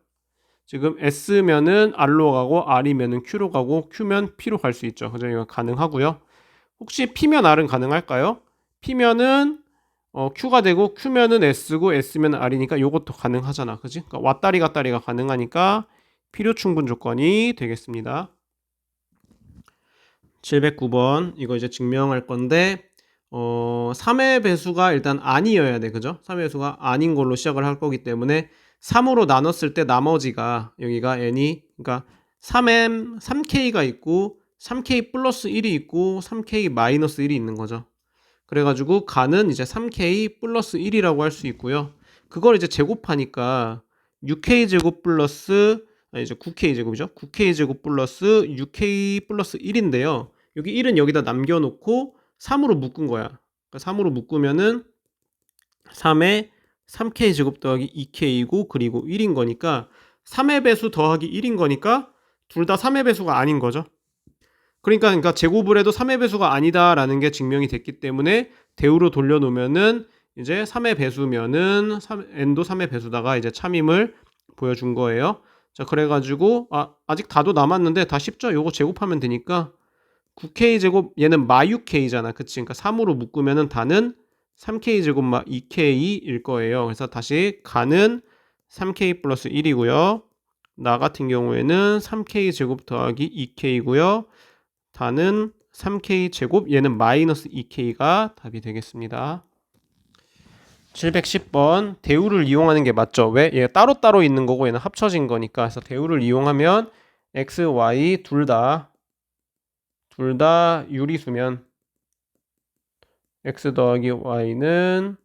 지금 S면은 R로 가고 R이면은 Q로 가고 Q면 P로 갈 수 있죠. 그죠? 이거 가능하고요. 혹시 P면 R은 가능할까요? P면은 Q가 되고 Q면은 S고 S면 R이니까 이것도 가능하잖아. 그지? 그러니까 왔다리 갔다리가 가능하니까 필요 충분 조건이 되겠습니다. 709번 이거 이제 증명할 건데 3의 배수가 일단 아니어야 돼. 그죠? 3의 배수가 아닌 걸로 시작을 할 거기 때문에 3으로 나눴을 때 나머지가 여기가 n이 그러니까 3k가 있고 3k 플러스 1이 있고 3k 마이너스 1이 있는 거죠. 그래가지고 가는 이제 3k 플러스 1이라고 할 수 있고요. 그걸 이제 제곱하니까 6k 제곱 플러스 이제 9k 제곱이죠. 9k 제곱 플러스 6k 플러스 1인데요. 여기 1은 여기다 남겨놓고 3으로 묶은 거야. 그러니까 3으로 묶으면은 3에 3k 제곱 더하기 2k이고 그리고 1인 거니까 3의 배수 더하기 1인 거니까 둘 다 3의 배수가 아닌 거죠. 그러니까 제곱을 해도 3의 배수가 아니다라는 게 증명이 됐기 때문에 대우로 돌려놓으면은 이제 3의 배수면은 n도 3의 배수다가 이제 참임을 보여준 거예요. 자, 그래가지고 아직 다도 남았는데 다 쉽죠? 요거 제곱하면 되니까 9k 제곱 얘는 마 6k잖아. 그치? 그러니까 3으로 묶으면은 다는 3k 제곱 마 2k일 거예요. 그래서 다시 가는 3k 플러스 1이고요. 나 같은 경우에는 3k 제곱 더하기 2k이고요. 다는 3k 제곱 얘는 마이너스 2k가 답이 되겠습니다. 710번 대우를 이용하는 게 맞죠? 왜? 얘가 따로따로 있는 거고 얘는 합쳐진 거니까. 그래서 대우를 이용하면 x, y 둘 다 유리수면 x 더하기 y는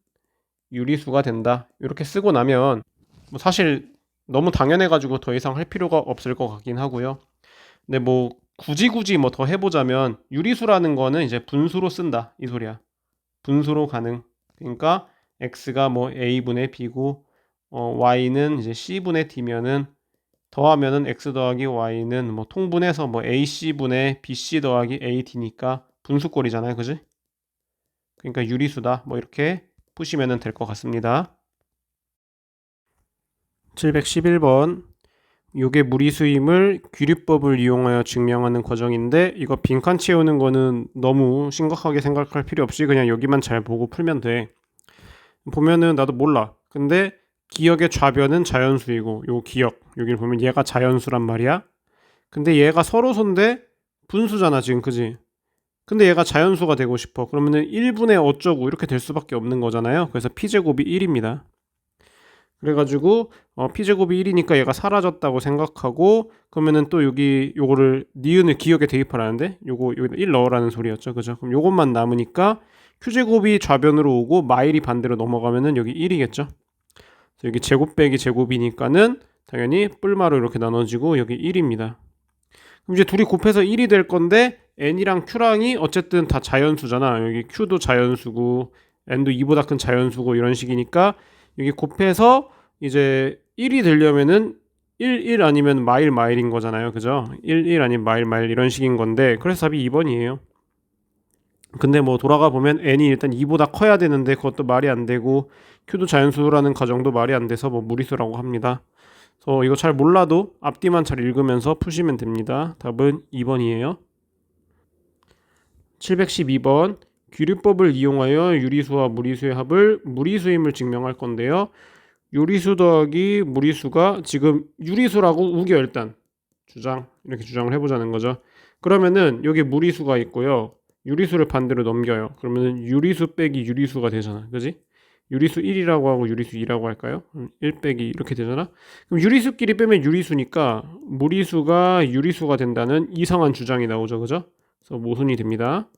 유리수가 된다. 이렇게 쓰고 나면 뭐 사실 너무 당연해가지고 더 이상 할 필요가 없을 것 같긴 하고요. 근데 뭐 굳이 뭐 더 해보자면 유리수라는 거는 이제 분수로 쓴다 이 소리야. 분수로 가능. 그러니까 x가 뭐 a분의 b고 y는 이제 c분의 d면은 더하면은 x 더하기 y는 뭐 통분해서 뭐 ac분의 bc 더하기 ad니까 분수꼴이잖아요. 그지? 그러니까 유리수다. 뭐 이렇게 푸시면 될 것 같습니다. 711번 요게 무리수임을 귀류법을 이용하여 증명하는 과정인데 이거 빈칸 채우는 거는 너무 심각하게 생각할 필요 없이 그냥 여기만 잘 보고 풀면 돼. 보면은 나도 몰라. 근데 기역의 좌변은 자연수이고 요 기역 여기를 보면 얘가 자연수란 말이야. 근데 얘가 서로소인데 분수잖아 지금. 그지? 근데 얘가 자연수가 되고 싶어. 그러면은 1분의 어쩌고 이렇게 될 수밖에 없는 거잖아요. 그래서 p제곱이 1입니다. 그래가지고 p제곱이 1이니까 얘가 사라졌다고 생각하고 그러면은 또 여기 요거를 니은을 기역에 대입하라는데 요거 여기다 1 넣으라는 소리였죠. 그죠? 그럼 요것만 남으니까 q제곱이 좌변으로 오고 마일이 반대로 넘어가면은 여기 1이겠죠. 여기 제곱 빼기 제곱이니까는 당연히 뿔마로 이렇게 나눠지고 여기 1입니다. 그럼 이제 둘이 곱해서 1이 될 건데 n이랑 q랑이 어쨌든 다 자연수잖아. 여기 q도 자연수고 n도 2보다 큰 자연수고 이런 식이니까 여기 곱해서 이제 1이 되려면은 1 아니면 마일인 거잖아요. 그죠? 1 아니면 마일 이런 식인 건데 그래서 답이 2번이에요. 근데 뭐 돌아가 보면 n이 일단 2보다 커야 되는데 그것도 말이 안 되고 q도 자연수라는 가정도 말이 안 돼서 뭐 무리수라고 합니다. 그래서 이거 잘 몰라도 앞뒤만 잘 읽으면서 푸시면 됩니다. 답은 2번이에요. 712번 귀류법을 이용하여 유리수와 무리수의 합을 무리수임을 증명할 건데요. 유리수 더하기 무리수가 지금 유리수라고 우겨 일단 이렇게 주장을 해보자는 거죠. 그러면은 여기 무리수가 있고요. 유리수를 반대로 넘겨요. 그러면은 유리수 빼기 유리수가 되잖아. 그지? 유리수 1이라고 하고 유리수 2라고 할까요? 1 빼기 이렇게 되잖아. 그럼 유리수끼리 빼면 유리수니까 무리수가 유리수가 된다는 이상한 주장이 나오죠. 그죠? 그래서 모순이 됩니다.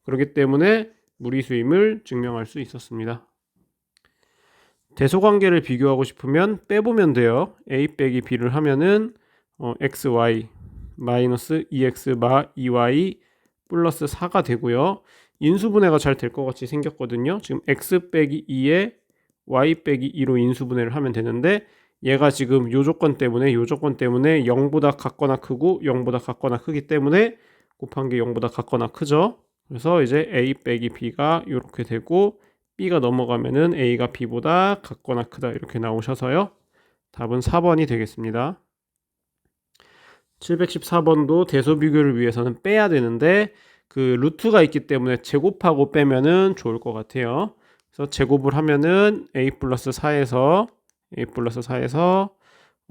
그렇기 때문에 무리수임을 증명할 수 있었습니다. 대소관계를 비교하고 싶으면 빼보면 돼요. a 빼기 b를 하면은 xy 마이너스 2x 마 2y 플러스 4가 되고요. 인수분해가 잘 될 것 같이 생겼거든요. 지금 x 빼기 2에 y 빼기 2로 인수분해를 하면 되는데 얘가 지금 요 조건 때문에 0보다 같거나 크고 0보다 같거나 크기 때문에 곱한 게 0보다 같거나 크죠. 그래서 이제 a 빼기 b가 이렇게 되고 b가 넘어가면은 a가 b보다 같거나 크다 이렇게 나오셔서요. 답은 4번이 되겠습니다. 714번도 대소 비교를 위해서는 빼야 되는데 그 루트가 있기 때문에 제곱하고 빼면은 좋을 것 같아요. 그래서 제곱을 하면은 a 플러스 4에서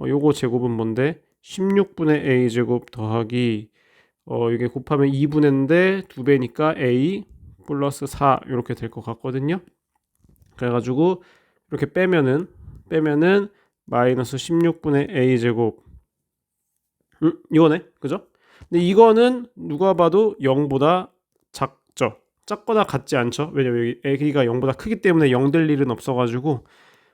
요거 제곱은 뭔데 16분의 a 제곱 더하기 이게 곱하면 2분의인데 2배니까 a 플러스 4 이렇게 될 것 같거든요. 그래가지고 이렇게 빼면은 마이너스 16분의 a 제곱 이거네 그죠? 근데 이거는 누가 봐도 0보다 작죠. 작거나 같지 않죠. 왜냐면 여기 a가 0보다 크기 때문에 0 될 일은 없어가지고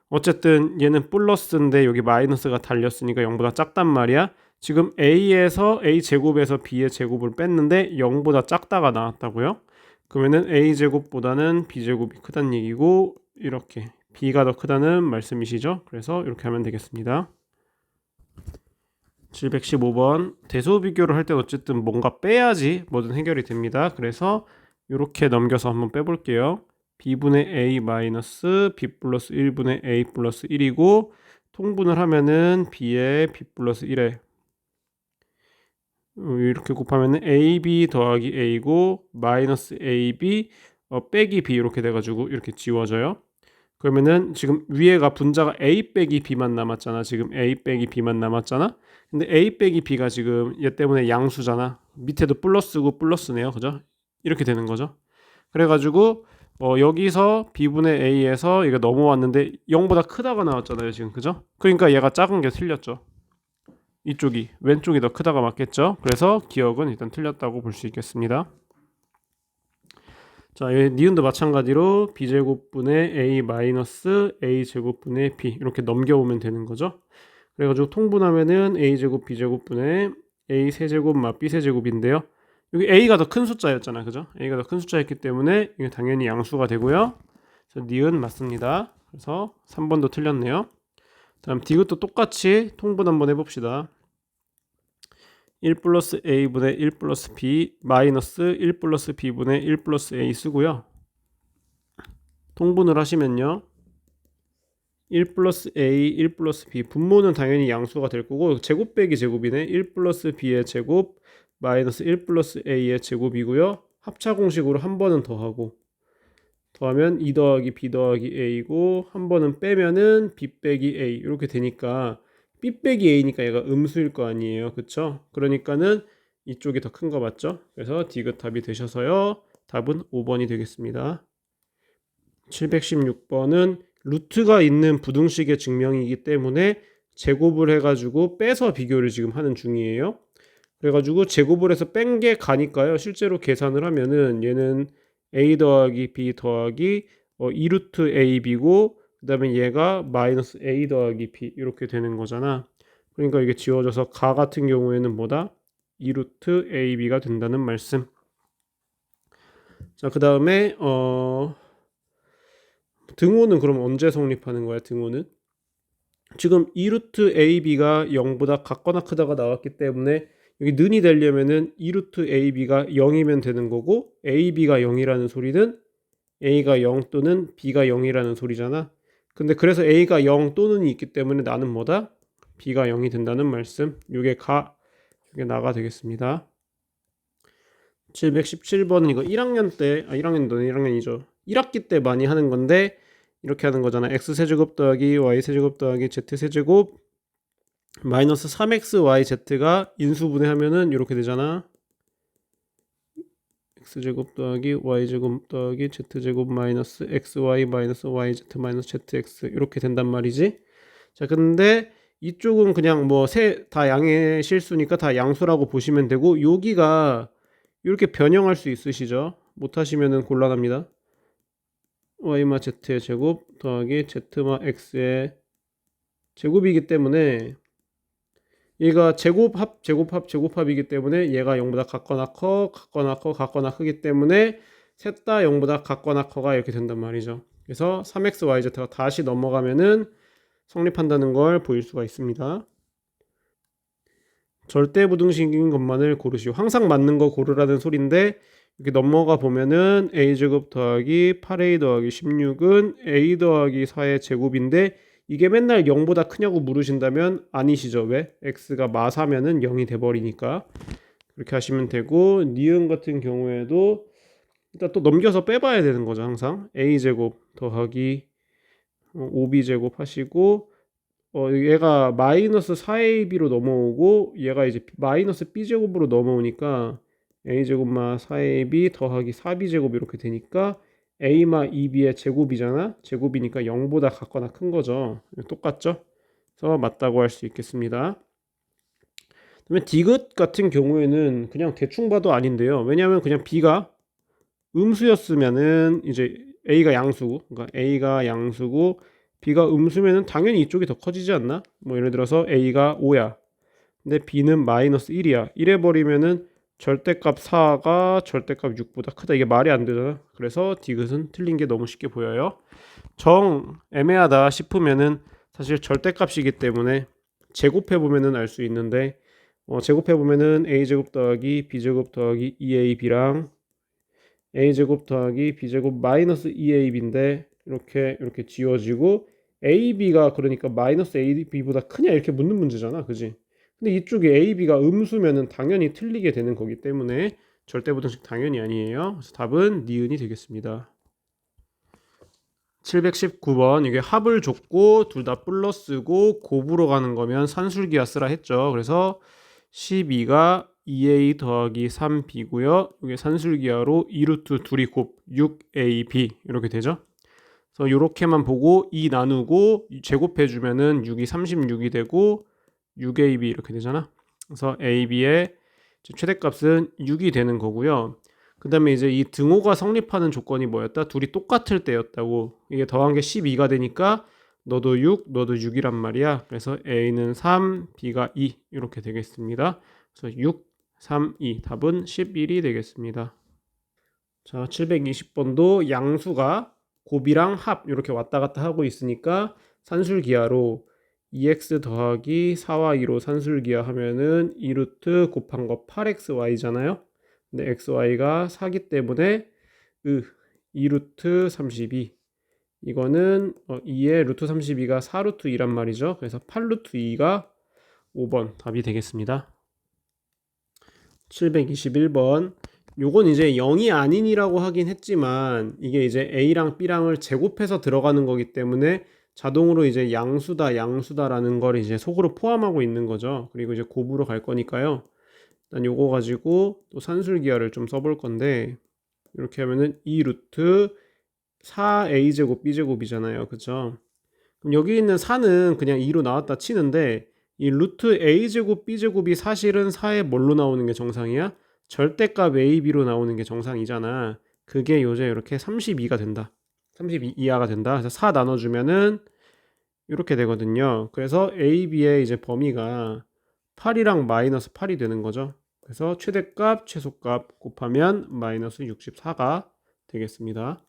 어쨌든 얘는 플러스인데 여기 마이너스가 달렸으니까 0보다 작단 말이야. 지금 a에서 a 제곱에서 b의 제곱을 뺐는데 0보다 작다가 나왔다고요. 그러면은 a 제곱보다는 b 제곱이 크다는 얘기고 이렇게 b가 더 크다는 말씀이시죠. 그래서 이렇게 하면 되겠습니다. 715번 대소 비교를 할 때 어쨌든 뭔가 빼야지 뭐든 해결이 됩니다. 그래서 이렇게 넘겨서 한번 빼볼게요. b분의 a 마이너스 b 플러스 1분의 a 플러스 1이고 통분을 하면은 b에 b 플러스 1에 이렇게 곱하면은 ab 더하기 a고 마이너스 ab 빼기 b 이렇게 돼가지고 이렇게 지워져요. 그러면은 지금 위에가 분자가 a 빼기 b만 남았잖아. 지금 a 빼기 b만 남았잖아. 근데 a 빼기 b가 지금 얘 때문에 양수잖아. 밑에도 플러스고 플러스네요. 그죠? 이렇게 되는 거죠. 그래가지고 여기서 b분의 a에서 이거 넘어왔는데 0보다 크다가 나왔잖아요. 지금 그죠? 그러니까 얘가 작은 게 틀렸죠. 이쪽이 왼쪽이 더 크다가 맞겠죠. 그래서 기억은 일단 틀렸다고 볼 수 있겠습니다. 자, 니은도 마찬가지로 b제곱분의 a 마이너스 a 제곱분의 b 이렇게 넘겨오면 되는 거죠. 그래가지고 통분하면은 a 제곱 b 제곱분의 a 세제곱 마 b 세제곱인데요. 여기 a가 더 큰 숫자였잖아, 그죠? a가 더 큰 숫자였기 때문에 이게 당연히 양수가 되고요. 그래서 니은 맞습니다. 그래서 3번도 틀렸네요. 다음 디귿도 똑같이 통분 한번 해봅시다. 1 플러스 a분의 1 플러스 b 마이너스 1 플러스 b분의 1 플러스 a 쓰고요. 통분을 하시면요. 1 플러스 a, 1 플러스 b 분모는 당연히 양수가 될 거고 제곱 빼기 제곱이네. 1 플러스 b의 제곱 마이너스 1 플러스 a의 제곱이고요. 합차 공식으로 한 번은 더하고 더하면 2 더하기 b 더하기 a고 한 번은 빼면은 b 빼기 a 이렇게 되니까 b 빼기 a니까 얘가 음수일 거 아니에요. 그쵸? 그러니까는 이쪽이 더 큰 거 맞죠? 그래서 디귿 답이 되셔서요. 답은 5번이 되겠습니다. 716번은 루트가 있는 부등식의 증명이기 때문에 제곱을 해가지고 빼서 비교를 지금 하는 중이에요. 그래가지고 제곱을 해서 뺀 게 가니까요. 실제로 계산을 하면은 얘는 a 더하기 b 더하기 2루트 ab고 그 다음에 얘가 마이너스 a 더하기 b 이렇게 되는 거잖아. 그러니까 이게 지워져서 가 같은 경우에는 뭐다? 2루트 ab가 된다는 말씀. 자, 그 다음에 등호는 그럼 언제 성립하는 거야? 등호는 지금 2루트 ab가 0보다 같거나 크다가 나왔기 때문에 여기 는이 되려면은 2루트 ab가 0이면 되는 거고 ab가 0이라는 소리는 a가 0 또는 b가 0이라는 소리잖아. 근데 그래서 a가 0 또는 있기 때문에 나는 뭐다? b가 0이 된다는 말씀. 이게 나가 되겠습니다. 717번은 이거 1학년 때 1학년이죠. 1학기 때 많이 하는 건데 이렇게 하는 거잖아. x세제곱 더하기 y세제곱 더하기 z세제곱 마이너스 3xyz가 인수분해하면은 이렇게 되잖아. x제곱 더하기 y제곱 더하기 z제곱 마이너스 xy 마이너스 yz 마이너스 zx 이렇게 된단 말이지. 자, 근데 이쪽은 그냥 뭐 다 양의 실수니까 다 양수라고 보시면 되고 여기가 이렇게 변형할 수 있으시죠? 못하시면은 곤란합니다. y마 z의 제곱 더하기 z마 x의 제곱이기 때문에 얘가 제곱합이기 때문에 얘가 0보다 같거나 크기 때문에 셋 다 0보다 같거나 커가 이렇게 된단 말이죠. 그래서 3xyz가 다시 넘어가면은 성립한다는 걸 보일 수가 있습니다. 절대부등식인 것만을 고르시오. 항상 맞는 거 고르라는 소리인데 이렇게 넘어가 보면은 a제곱 더하기 8a 더하기 16은 a 더하기 4의 제곱인데 이게 맨날 0보다 크냐고 물으신다면 아니시죠. 왜? x가 마사면은 0이 돼버리니까 그렇게 하시면 되고, 니은 같은 경우에도 일단 또 넘겨서 빼봐야 되는 거죠. 항상 a제곱 더하기 5b제곱 하시고 얘가 마이너스 4ab로 넘어오고 얘가 이제 마이너스 b제곱으로 넘어오니까 a제곱마 4ab 더하기 4b제곱 이렇게 되니까 a마 2b의 제곱이잖아. 제곱이니까 0보다 같거나 큰 거죠. 똑같죠? 그래서 맞다고 할 수 있겠습니다. 그러면 디귿 같은 경우에는 그냥 대충 봐도 아닌데요. 왜냐하면 그냥 b가 음수였으면은 이제 a가 양수고, 그러니까 a가 양수고 b가 음수면은 당연히 이쪽이 더 커지지 않나? 뭐 예를 들어서 a가 5야. 근데 b는 마이너스 1이야. 이래 버리면은 절대값 4가 절대값 6보다 크다. 이게 말이 안 되잖아. 그래서 디귿은 틀린 게 너무 쉽게 보여요. 정 애매하다 싶으면은 사실 절대값이기 때문에 제곱해 보면은 알 수 있는데 제곱해 보면은 a제곱 더하기 b제곱 더하기 2ab랑 a제곱 더하기 b제곱 마이너스 2ab인데 이렇게 지워지고 ab가 그러니까 마이너스 ab보다 크냐 이렇게 묻는 문제잖아, 그지? 근데 이쪽에 ab가 음수면은 당연히 틀리게 되는 거기 때문에 절대부등식 당연히 아니에요. 그래서 답은 니은이 되겠습니다. 719번 이게 합을 줬고 둘 다 플러스고 곱으로 가는 거면 산술기하 쓰라 했죠. 그래서 12가 2a 더하기 3b고요. 이게 산술기하로 2루트 둘이 곱 6ab 이렇게 되죠. 그래서 이렇게만 보고 2 나누고 제곱해 주면은 6이 36이 되고 6ab 이렇게 되잖아. 그래서 ab의 최대값은 6이 되는 거고요. 그 다음에 이제 이 등호가 성립하는 조건이 뭐였다? 둘이 똑같을 때였다고. 이게 더한 게 12가 되니까 너도 6, 너도 6이란 말이야. 그래서 A는 3, B가 2 이렇게 되겠습니다. 그래서 6, 3, 2 답은 11이 되겠습니다. 자, 720번도 양수가 곱이랑 합 이렇게 왔다 갔다 하고 있으니까 산술기하로 2x 더하기 4와 2로 산술기하 하면은 2루트 곱한 거 8xy잖아요. 근데 xy가 4기 때문에 2루트 32 이거는 2의 루트 32가 4루트 2란 말이죠. 그래서 8루트 2가 5번 답이 되겠습니다. 721번 요건 이제 0이 아닌이라고 하긴 했지만 이게 이제 a랑 b랑을 제곱해서 들어가는 거기 때문에 자동으로 이제 양수다라는 걸 이제 속으로 포함하고 있는 거죠. 그리고 이제 곱으로 갈 거니까요. 일단 요거 가지고 또 산술기하를 좀 써볼 건데 이렇게 하면은 2 루트 4a제곱 b제곱이잖아요. 그쵸? 그럼 여기 있는 4는 그냥 2로 나왔다 치는데 이 루트 a제곱 b제곱이 사실은 4에 뭘로 나오는 게 정상이야? 절대값 ab로 나오는 게 정상이잖아. 그게 요새 이렇게 32가 된다. 32 이하가 된다. 그래서 4 나눠주면은 이렇게 되거든요. 그래서 ab의 이제 범위가 8이랑 마이너스 8이 되는 거죠. 그래서 최대값, 최소값 곱하면 마이너스 64가 되겠습니다.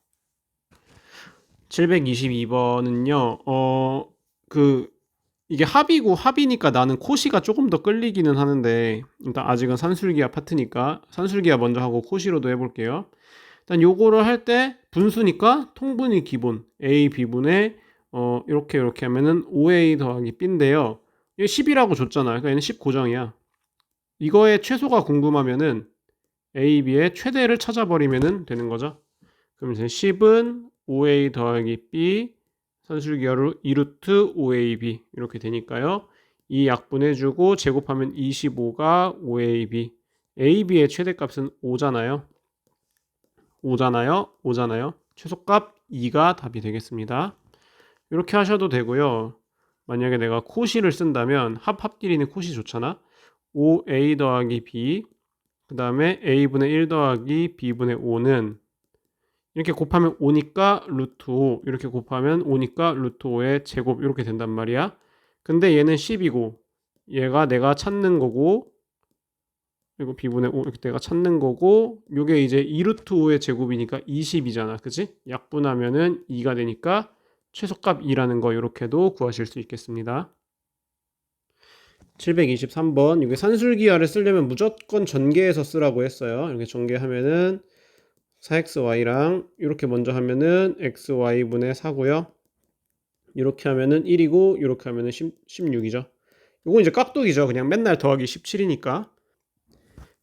722번은요. 이게 합이고 합이니까 나는 코시가 조금 더 끌리기는 하는데 일단 아직은 산술기하 파트니까 산술기하 먼저 하고 코시로도 해볼게요. 일단 요거를 할 때 분수니까 통분이 기본 a b분의 이렇게 하면은 5a 더하기 b인데요. 이게 10이라고 줬잖아요. 그러니까 얘는 10 고정이야. 이거의 최소가 궁금하면은 a, b의 최대를 찾아버리면은 되는 거죠. 그럼 이제 10은 5a 더하기 b 산술기하로 2루트 5ab 이렇게 되니까요. 이 약분해주고 제곱하면 25가 5ab ab의 최대값은 5잖아요. 5잖아요. 최소값 2가 답이 되겠습니다. 이렇게 하셔도 되고요. 만약에 내가 코시를 쓴다면 합끼리는 코시 좋잖아. 5a 더하기 b 그 다음에 a분의 1 더하기 b분의 5는 이렇게 곱하면 5니까 루트 5 이렇게 곱하면 5니까 루트 5의 제곱 이렇게 된단 말이야. 근데 얘는 10이고 얘가 내가 찾는 거고 그리고 b분의 5 이렇게 내가 찾는 거고, 요게 이제 2루트 5의 제곱이니까 20이잖아. 그치? 약분하면은 2가 되니까 최소값 2라는 거 이렇게도 구하실 수 있겠습니다. 723번, 이게 산술기하를 쓰려면 무조건 전개해서 쓰라고 했어요. 이렇게 전개하면은 4xy랑 이렇게 먼저 하면은 xy분의 4고요. 이렇게 하면은 1이고 이렇게 하면은 16이죠. 이건 이제 깍두기죠. 그냥 맨날 더하기 17이니까.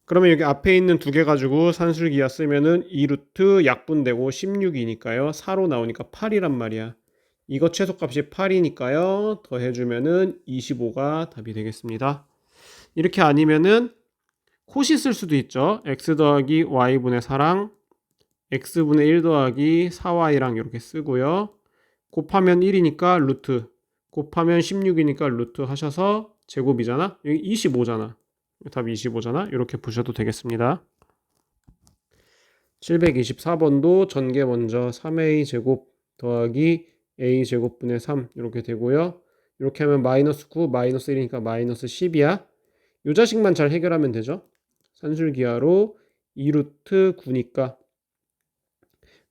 그러면 여기 앞에 있는 두 개 가지고 산술기하 쓰면은 2루트 약분되고 16이니까요. 4로 나오니까 8이란 말이야. 이거 최소값이 8이니까요. 더해주면은 25가 답이 되겠습니다. 이렇게 아니면은 콧이 쓸 수도 있죠. x 더하기 y분의 4랑 x분의 1 더하기 4y랑 이렇게 쓰고요. 곱하면 1이니까 루트, 곱하면 16이니까 루트 하셔서 제곱이잖아. 여기 25잖아. 답이 25잖아. 이렇게 보셔도 되겠습니다. 724번도 전개 먼저 3a 제곱 더하기 a 제곱분의 3 이렇게 되고요. 이렇게 하면 마이너스 9, 마이너스 1이니까 마이너스 10이야. 이 자식만 잘 해결하면 되죠. 산술기하로 2루트 9니까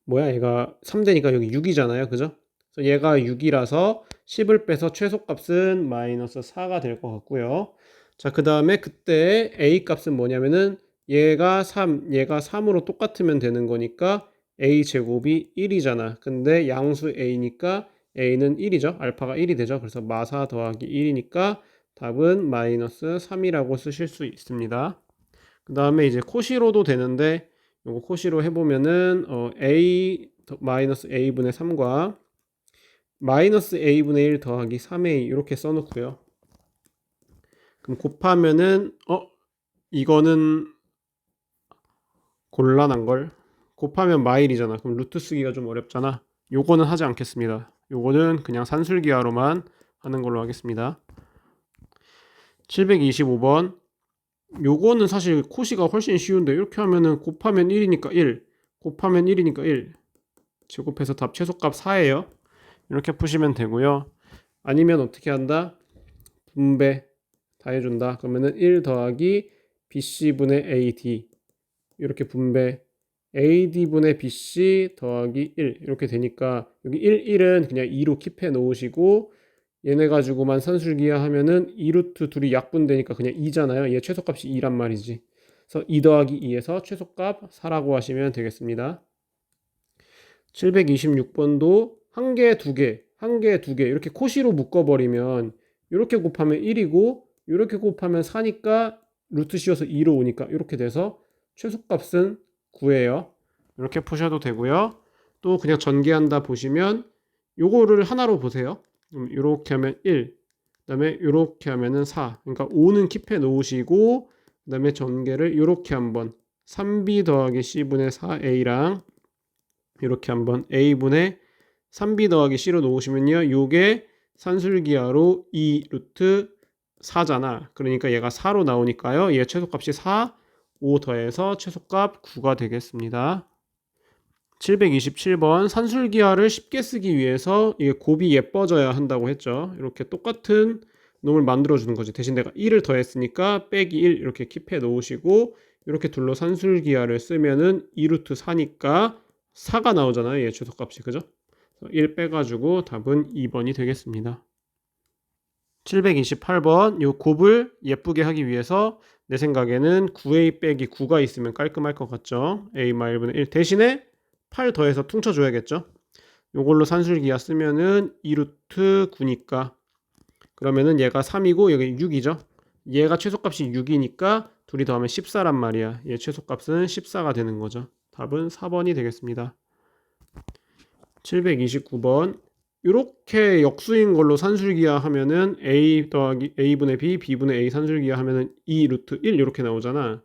뭐야, 얘가 3되니까 여기 6이잖아요. 그죠? 그래서 얘가 6이라서 10을 빼서 최소값은 마이너스 4가 될 것 같고요. 자, 그 다음에 그때 a 값은 뭐냐면은 얘가 3, 얘가 3으로 똑같으면 되는 거니까 a 제곱이 1이잖아. 근데 양수 a니까 a는 1이죠. 알파가 1이 되죠. 그래서 마사 더하기 1이니까 답은 마이너스 3이라고 쓰실 수 있습니다. 그 다음에 이제 코시로도 되는데 요거 코시로 해보면은 a 마이너스 a분의 3과 마이너스 a분의 1 더하기 3a 이렇게 써놓고요. 그럼 곱하면은 이거는 곤란한걸. 곱하면 마일이잖아. 그럼 루트 쓰기가 좀 어렵잖아. 요거는 하지 않겠습니다. 요거는 그냥 산술기하로만 하는 걸로 하겠습니다. 725번, 요거는 사실 코시가 훨씬 쉬운데 이렇게 하면은 곱하면 1이니까 1, 곱하면 1이니까 1, 제곱해서 답 최소값 4예요. 이렇게 푸시면 되고요. 아니면 어떻게 한다? 분배 다 해준다. 그러면은 1 더하기 bc분의 ad 이렇게 분배 ad분의 bc 더하기 1 이렇게 되니까 여기 1, 1은 그냥 2로 킵해 놓으시고 얘네 가지고만 산술기하 하면은 2루트 둘이 약분되니까 그냥 2잖아요. 얘 최소값이 2란 말이지. 그래서 2 더하기 2에서 최소값 4라고 하시면 되겠습니다. 726번도 한 개, 두 개, 한 개, 두 개 이렇게 코시로 묶어버리면 이렇게 곱하면 1이고 이렇게 곱하면 4니까 루트 씌워서 2로 오니까 이렇게 돼서 최소값은 9예요. 이렇게 푸셔도 되고요. 또 그냥 전개한다 보시면 요거를 하나로 보세요. 이렇게 하면 1, 그 다음에 이렇게 하면은 4. 그러니까 5는 킵해 놓으시고 그 다음에 전개를 이렇게 한번 3b 더하기 c분의 4a랑 이렇게 한번 a분의 3b 더하기 c로 놓으시면요. 요게 산술기하로 2 루트 4잖아. 그러니까 얘가 4로 나오니까요. 얘 최소값이 4, 5 더해서 최소값 9가 되겠습니다. 727번 산술기하를 쉽게 쓰기 위해서 이게 곱이 예뻐져야 한다고 했죠. 이렇게 똑같은 놈을 만들어 주는 거지. 대신 내가 1을 더했으니까 빼기 1 이렇게 킵해 놓으시고 이렇게 둘러 산술기하를 쓰면은 2루트 4니까 4가 나오잖아요. 얘 최소값이. 그죠? 1 빼가지고 답은 2번이 되겠습니다. 728번 요 곱을 예쁘게 하기 위해서 내 생각에는 9a 빼기 9가 있으면 깔끔할 것 같죠. a-1분의 1 대신에 8 더해서 퉁쳐줘야겠죠. 요걸로 산술기하 쓰면은 2루트 9니까 그러면은 얘가 3이고 여기 6이죠. 얘가 최소값이 6이니까 둘이 더하면 14란 말이야. 얘 최소값은 14가 되는 거죠. 답은 4번이 되겠습니다. 729번 이렇게 역수인 걸로 산술기하 하면은 a 더하기 a분의 b, b분의 a 산술기하 하면은 2 루트 1 이렇게 나오잖아.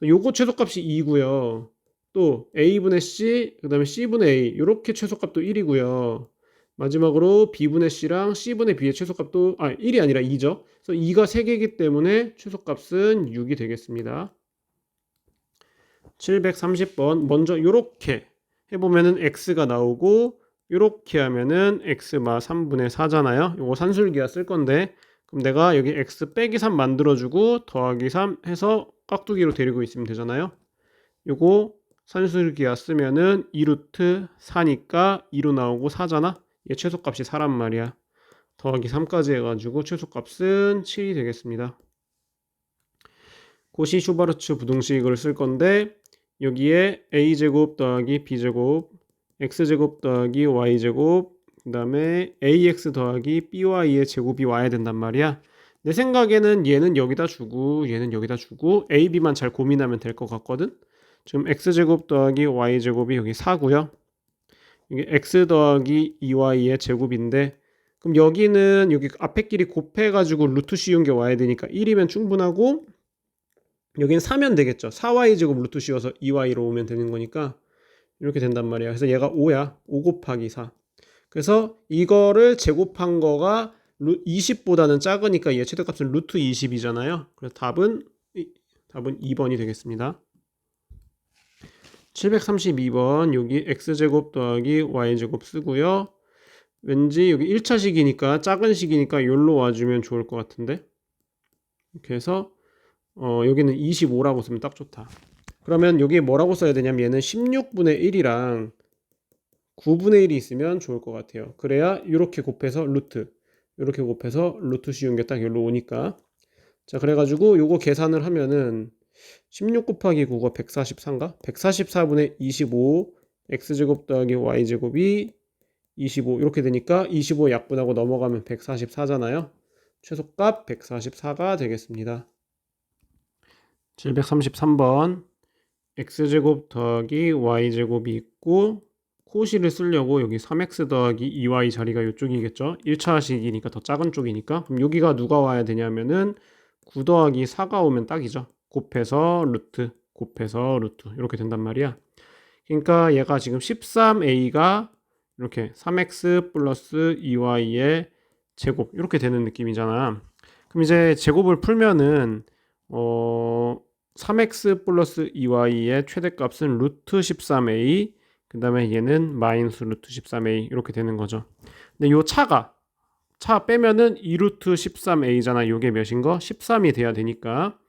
요거 최소값이 2고요. 또 a분의 c, 그 다음에 c분의 a 이렇게 최소값도 1이고요. 마지막으로 b분의 c랑 c분의 b의 최소값도 1이 아니라 2죠. 그래서 2가 3개이기 때문에 최소값은 6이 되겠습니다. 730번 먼저 이렇게 해보면은 x가 나오고 이렇게 하면은 x마 3분의 4잖아요. 이거 산술기하 쓸 건데 그럼 내가 여기 x 빼기 3 만들어주고 더하기 3 해서 깍두기로 데리고 있으면 되잖아요. 요거 산술기하 쓰면은 2루트 4니까 2로 나오고 4잖아. 얘 최소값이 4란 말이야. 더하기 3까지 해가지고 최소값은 7이 되겠습니다. 고시 슈바르츠 부등식을 쓸 건데 여기에 a제곱 더하기 b제곱 x제곱 더하기 y제곱 그 다음에 ax 더하기 by의 제곱이 와야 된단 말이야. 내 생각에는 얘는 여기다 주고 얘는 여기다 주고 a, b만 잘 고민하면 될 것 같거든. 지금 x제곱 더하기 y제곱이 여기 4고요. 이게 x 더하기 2y의 제곱인데 그럼 여기는 여기 앞에 끼리 곱해가지고 루트 씌운 게 와야 되니까 1이면 충분하고 여기는 4면 되겠죠. 4y 제곱 루트 씌워서 2y로 오면 되는 거니까 이렇게 된단 말이야. 그래서 얘가 5야. 5 곱하기 4. 그래서 이거를 제곱한 거가 20보다는 작으니까 얘 최대값은 루트 20이잖아요. 그래서 답은 2번이 되겠습니다. 732번 여기 x제곱 더하기 y제곱 쓰고요. 왠지 여기 1차식이니까 작은 식이니까 여기로 와주면 좋을 것 같은데 이렇게 해서 여기는 25라고 쓰면 딱 좋다. 그러면 여기 뭐라고 써야 되냐면 얘는 16분의 1이랑 9분의 1이 있으면 좋을 것 같아요. 그래야 이렇게 곱해서 루트 이렇게 곱해서 루트 씌운 게 딱 여기로 오니까 자 그래가지고 요거 계산을 하면은 16 곱하기 9가 144인가? 144분의 25 x제곱 더하기 y제곱이 25 이렇게 되니까 25 약분하고 넘어가면 144잖아요. 최소값 144가 되겠습니다. 733번 x제곱 더하기 y제곱이 있고 코시를 쓰려고 여기 3x 더하기 2y 자리가 이쪽이겠죠. 1차식이니까 더 작은 쪽이니까 그럼 여기가 누가 와야 되냐면은 9 더하기 4가 오면 딱이죠. 곱해서 루트 곱해서 루트 이렇게 된단 말이야. 그러니까 얘가 지금 13a가 이렇게 3x 플러스 2y의 제곱 이렇게 되는 느낌이잖아. 그럼 이제 제곱을 풀면은 3x 플러스 2y의 최대값은 루트 13a 그 다음에 얘는 마이너스 루트 13a 이렇게 되는 거죠. 근데 요 차 빼면은 2루트 13a잖아. 요게 몇인 거? 13이 돼야 되니까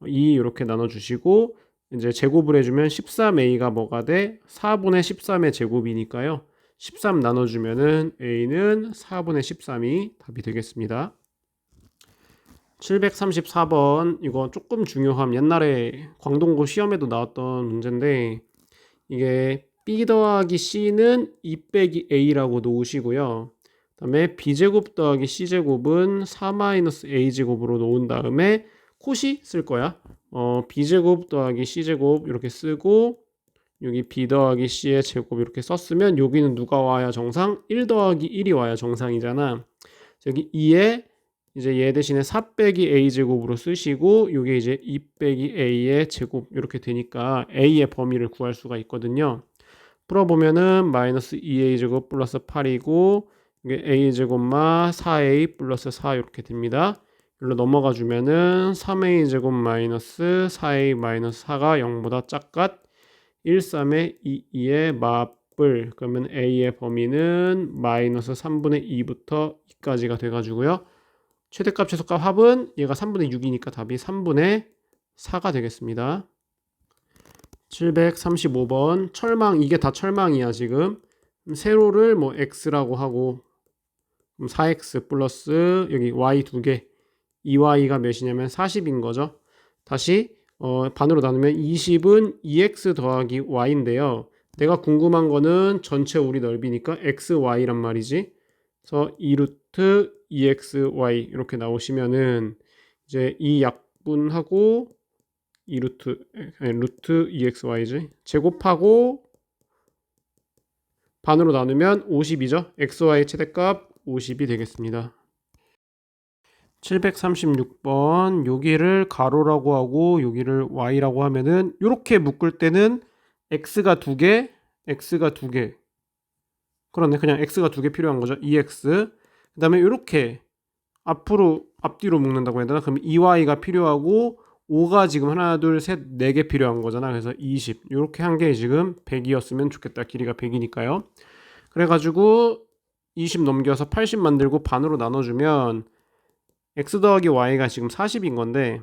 2 이렇게 나눠주시고 이제 제곱을 해주면 13a가 뭐가 돼? 4분의 13의 제곱이니까요. 13 나눠주면은 a는 4분의 13이 답이 되겠습니다. 734번 이거 조금 중요함. 옛날에 광동고 시험에도 나왔던 문제인데 이게 b 더하기 c는 2 빼기 a라고 놓으시고요. 그 다음에 b제곱 더하기 c제곱은 4 마이너스 a제곱으로 놓은 다음에 코시 쓸 거야. b제곱 더하기 c제곱 이렇게 쓰고 여기 b 더하기 c의 제곱 이렇게 썼으면 여기는 누가 와야 정상? 1 더하기 1이 와야 정상이잖아. 여기 2에 이제 얘 대신에 4 빼기 a 제곱으로 쓰시고 이게 이제 2 빼기 a의 제곱 이렇게 되니까 a의 범위를 구할 수가 있거든요. 풀어보면은 마이너스 2a 제곱 플러스 8이고 이게 a 제곱마 4a 플러스 4 이렇게 됩니다. 여기로 넘어가 주면은 3a 제곱 마이너스 4a 마이너스 4가 0보다 작gat 1, 3의 2의 마블 그러면 a의 범위는 마이너스 3분의 2부터 2까지가 돼가지고요. 최대값 최소값 합은 얘가 3분의 6이니까 답이 3분의 4가 되겠습니다. 735번 철망 이게 다 철망이야 지금. 세로를 뭐 x라고 하고 4x 플러스 여기 y 2개 2y가 몇이냐면 40인 거죠. 다시 반으로 나누면 20은 2x 더하기 y인데요. 내가 궁금한 거는 전체 우리 넓이니까 xy란 말이지. 그래서 2루트 2xy 이렇게 나오시면은 이제 이 약분하고 2루트 루트 2xy지. 제곱하고 반으로 나누면 50이죠. xy 최대값 50이 되겠습니다. 736번 여기를 가로라고 하고 여기를 y라고 하면은 이렇게 묶을 때는 x가 2개, x가 2개. 그러네. 그냥 x가 2개 필요한 거죠. 2x. 그다음에 이렇게 앞뒤로 묶는다고 해야 되나? 그럼 2y가 필요하고 5가 지금 하나, 둘, 셋, 4개 필요한 거잖아. 그래서 20. 이렇게 한 게 지금 100이었으면 좋겠다. 길이가 100이니까요. 그래가지고 20 넘겨서 80 만들고 반으로 나눠주면 x 더하기 y가 지금 40인 건데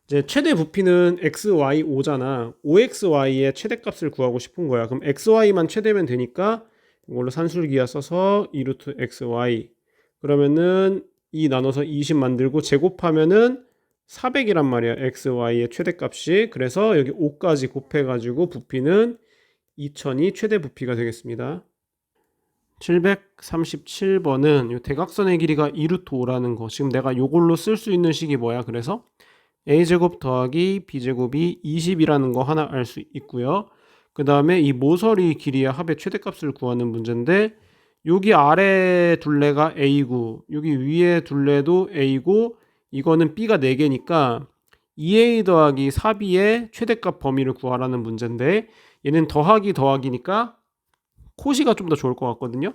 이제 최대 부피는 xy 5잖아. 5xy의 최대값을 구하고 싶은 거야. 그럼 xy만 최대면 되니까 이걸로 산술기하 써서 2루트 xy 그러면은 2 나눠서 20 만들고 제곱하면은 400이란 말이야. xy의 최대값이. 그래서 여기 5까지 곱해가지고 부피는 2000이 최대 부피가 되겠습니다. 737번은 이 대각선의 길이가 2루트 5라는 거. 지금 내가 이걸로 쓸 수 있는 식이 뭐야? 그래서 a제곱 더하기 b제곱이 20이라는 거 하나 알 수 있고요. 그 다음에 이 모서리 길이의 합의 최대값을 구하는 문제인데 여기 아래 둘레가 a고 여기 위에 둘레도 a고 이거는 b가 4개니까 2a 더하기 4b의 최대값 범위를 구하라는 문제인데 얘는 더하기 더하기니까 코시가 좀 더 좋을 것 같거든요.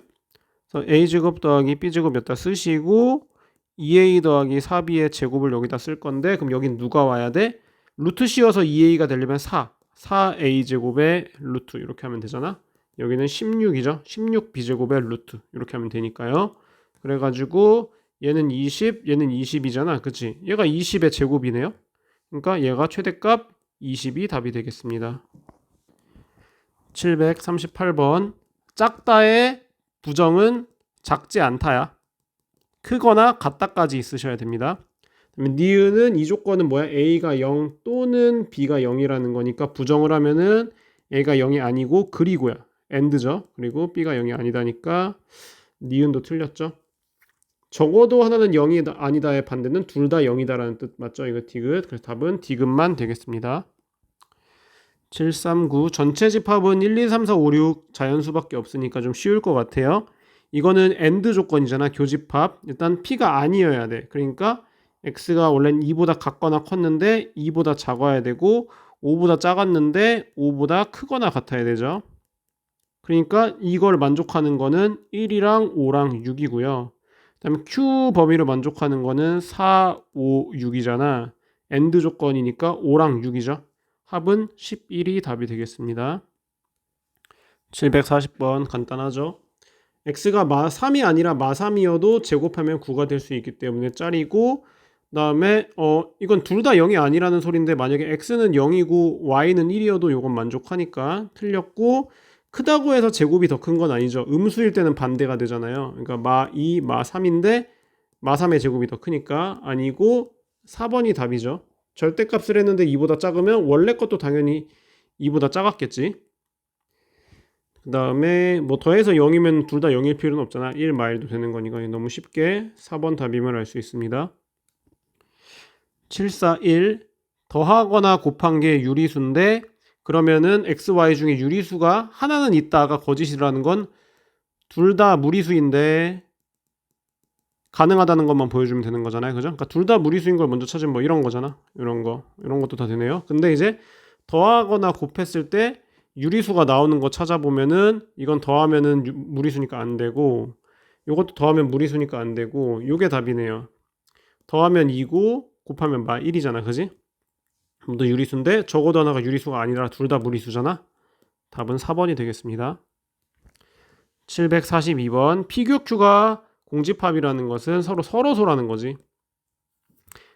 그래서 a제곱 더하기 b제곱 여기다 쓰시고 2a 더하기 4b의 제곱을 여기다 쓸 건데 그럼 여긴 누가 와야 돼? 루트 씌워서 2a가 되려면 4a 제곱의 루트 이렇게 하면 되잖아. 여기는 16이죠. 16b제곱의 루트 이렇게 하면 되니까요. 그래가지고 얘는 20, 얘는 20이잖아. 그치? 얘가 20의 제곱이네요. 그러니까 얘가 최대값 20이 답이 되겠습니다. 738번 작다의 부정은 작지 않다야. 크거나 같다까지 있으셔야 됩니다. 니은은 이 조건은 뭐야? a가 0 또는 b가 0이라는 거니까 부정을 하면은 a가 0이 아니고 그리고야. and죠. 그리고 b가 0이 아니다니까 니은도 틀렸죠. 적어도 하나는 0이 아니다의 반대는 둘 다 0이다라는 뜻 맞죠? 이거 디귿. 그래서 답은 디귿만 되겠습니다. 739 전체 집합은 1, 2, 3, 4, 5, 6 자연수밖에 없으니까 좀 쉬울 것 같아요. 이거는 AND 조건이잖아. 교집합. 일단 P가 아니어야 돼. 그러니까 X가 원래는 2보다 같거나 컸는데 2보다 작아야 되고 5보다 작았는데 5보다 크거나 같아야 되죠. 그러니까 이걸 만족하는 거는 1이랑 5랑 6이고요. 그 다음에 Q 범위를 만족하는 거는 4, 5, 6이잖아. AND 조건이니까 5랑 6이죠. 합은 11이 답이 되겠습니다. 740번 간단하죠. x가 마3이 아니라 마3이어도 제곱하면 9가 될 수 있기 때문에 짤이고 그 다음에 이건 둘 다 0이 아니라는 소린데 만약에 x는 0이고 y는 1이어도 이건 만족하니까 틀렸고 크다고 해서 제곱이 더 큰 건 아니죠. 음수일 때는 반대가 되잖아요. 그러니까 마2, 마3인데 마3의 제곱이 더 크니까 아니고 4번이 답이죠. 절대값을 했는데 2보다 작으면 원래 것도 당연히 2보다 작았겠지. 그 다음에 뭐 더해서 0이면 둘 다 0일 필요는 없잖아. 1 마일도 되는 거니까 너무 쉽게 4번 답임을 알 수 있습니다. 741 더하거나 곱한 게 유리수인데 그러면은 x, y 중에 유리수가 하나는 있다가 거짓이라는 건 둘 다 무리수인데 가능하다는 것만 보여주면 되는 거잖아요. 그죠? 그러니까 둘 다 무리수인 걸 먼저 찾으면 뭐 이런 거잖아. 이런 것도 다 되네요. 근데 이제 더하거나 곱했을 때 유리수가 나오는 거 찾아보면은 이건 더하면은 무리수니까 안 되고 요것도 더하면 무리수니까 안 되고 요게 답이네요. 더하면 2고 곱하면 마 1이잖아. 그지? 또 유리수인데 적어도 하나가 유리수가 아니라 둘 다 무리수잖아. 답은 4번이 되겠습니다. 742번 PQQ가 공집합이라는 것은 서로소라는 거지.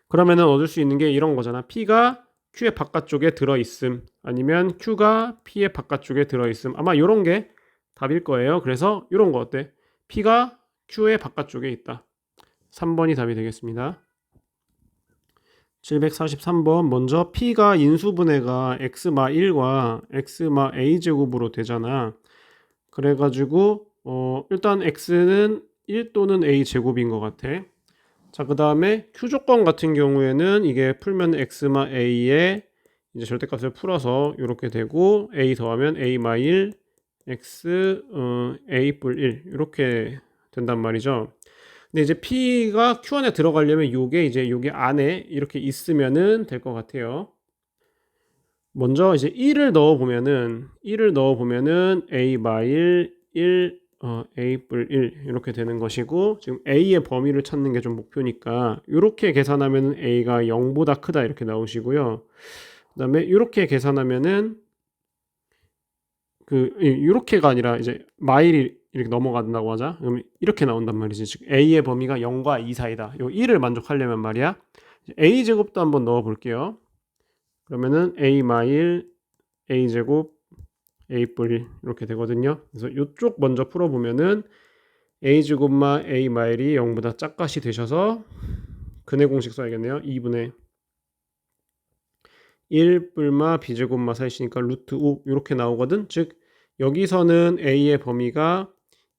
그러면은 얻을 수 있는 게 이런 거잖아. P가 Q의 바깥쪽에 들어있음 아니면 Q가 P의 바깥쪽에 들어있음 아마 이런 게 답일 거예요. 그래서 이런 거 어때? P가 Q의 바깥쪽에 있다. 3번이 답이 되겠습니다. 743번 먼저 P가 인수분해가 X마 1과 X마 A제곱으로 되잖아. 그래가지고 일단 X는 1 또는 A제곱인 것 같아. 자, 그 다음에 Q조건 같은 경우에는 이게 풀면 X마 A에 이제 절대값을 풀어서 이렇게 되고 A 더하면 A마 1 X A 뿔 1 이렇게 된단 말이죠. 근데 이제 P가 Q 안에 들어가려면 요게 이제 요게 안에 이렇게 있으면은 될 것 같아요. 먼저 이제 1을 넣어보면은 A 마일 1 A 뿔 1 이렇게 되는 것이고 지금 A의 범위를 찾는 게 좀 목표니까 이렇게 계산하면은 A가 0보다 크다 이렇게 나오시고요. 그 다음에 이렇게 계산하면은 이렇게가 아니라 이제 마일이 이렇게 넘어간다고 하자. 그럼 이렇게 나온단 말이지. 즉 a의 범위가 0과 2 사이다. 요 1을 만족하려면 말이야. a 제곱도 한번 넣어 볼게요. 그러면은 a 마일 a 제곱 a 뿔 이렇게 되거든요. 그래서 이쪽 먼저 풀어 보면은 a 제곱마 a 마일이 0보다 짝같이 되셔서 근해 공식 써야겠네요. 2분의 1 뿔마 b 제곱마 사이시니까 루트 5 이렇게 나오거든. 즉 여기서는 a의 범위가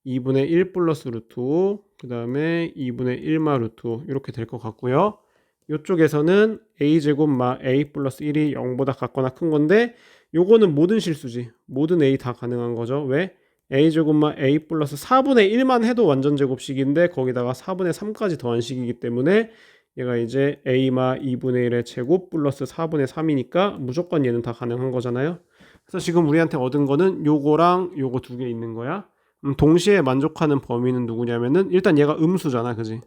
2분의 1 플러스 루트 5, 그 다음에 2분의 1마 루트 5 이렇게 될 것 같고요. 이쪽에서는 a 제곱마 a 플러스 1이 0보다 같거나 큰 건데 요거는 모든 실수지. 모든 a 다 가능한 거죠. 왜? a 제곱마 a 플러스 4분의 1만 해도 완전 제곱식인데 거기다가 4분의 3까지 더한 식이기 때문에 얘가 이제 a마 2분의 1의 제곱 플러스 4분의 3이니까 무조건 얘는 다 가능한 거잖아요. 그래서 지금 우리한테 얻은 거는 요거랑 요거 두 개 있는 거야. 동시에 만족하는 범위는 누구냐면은 일단 얘가 음수잖아, 그지?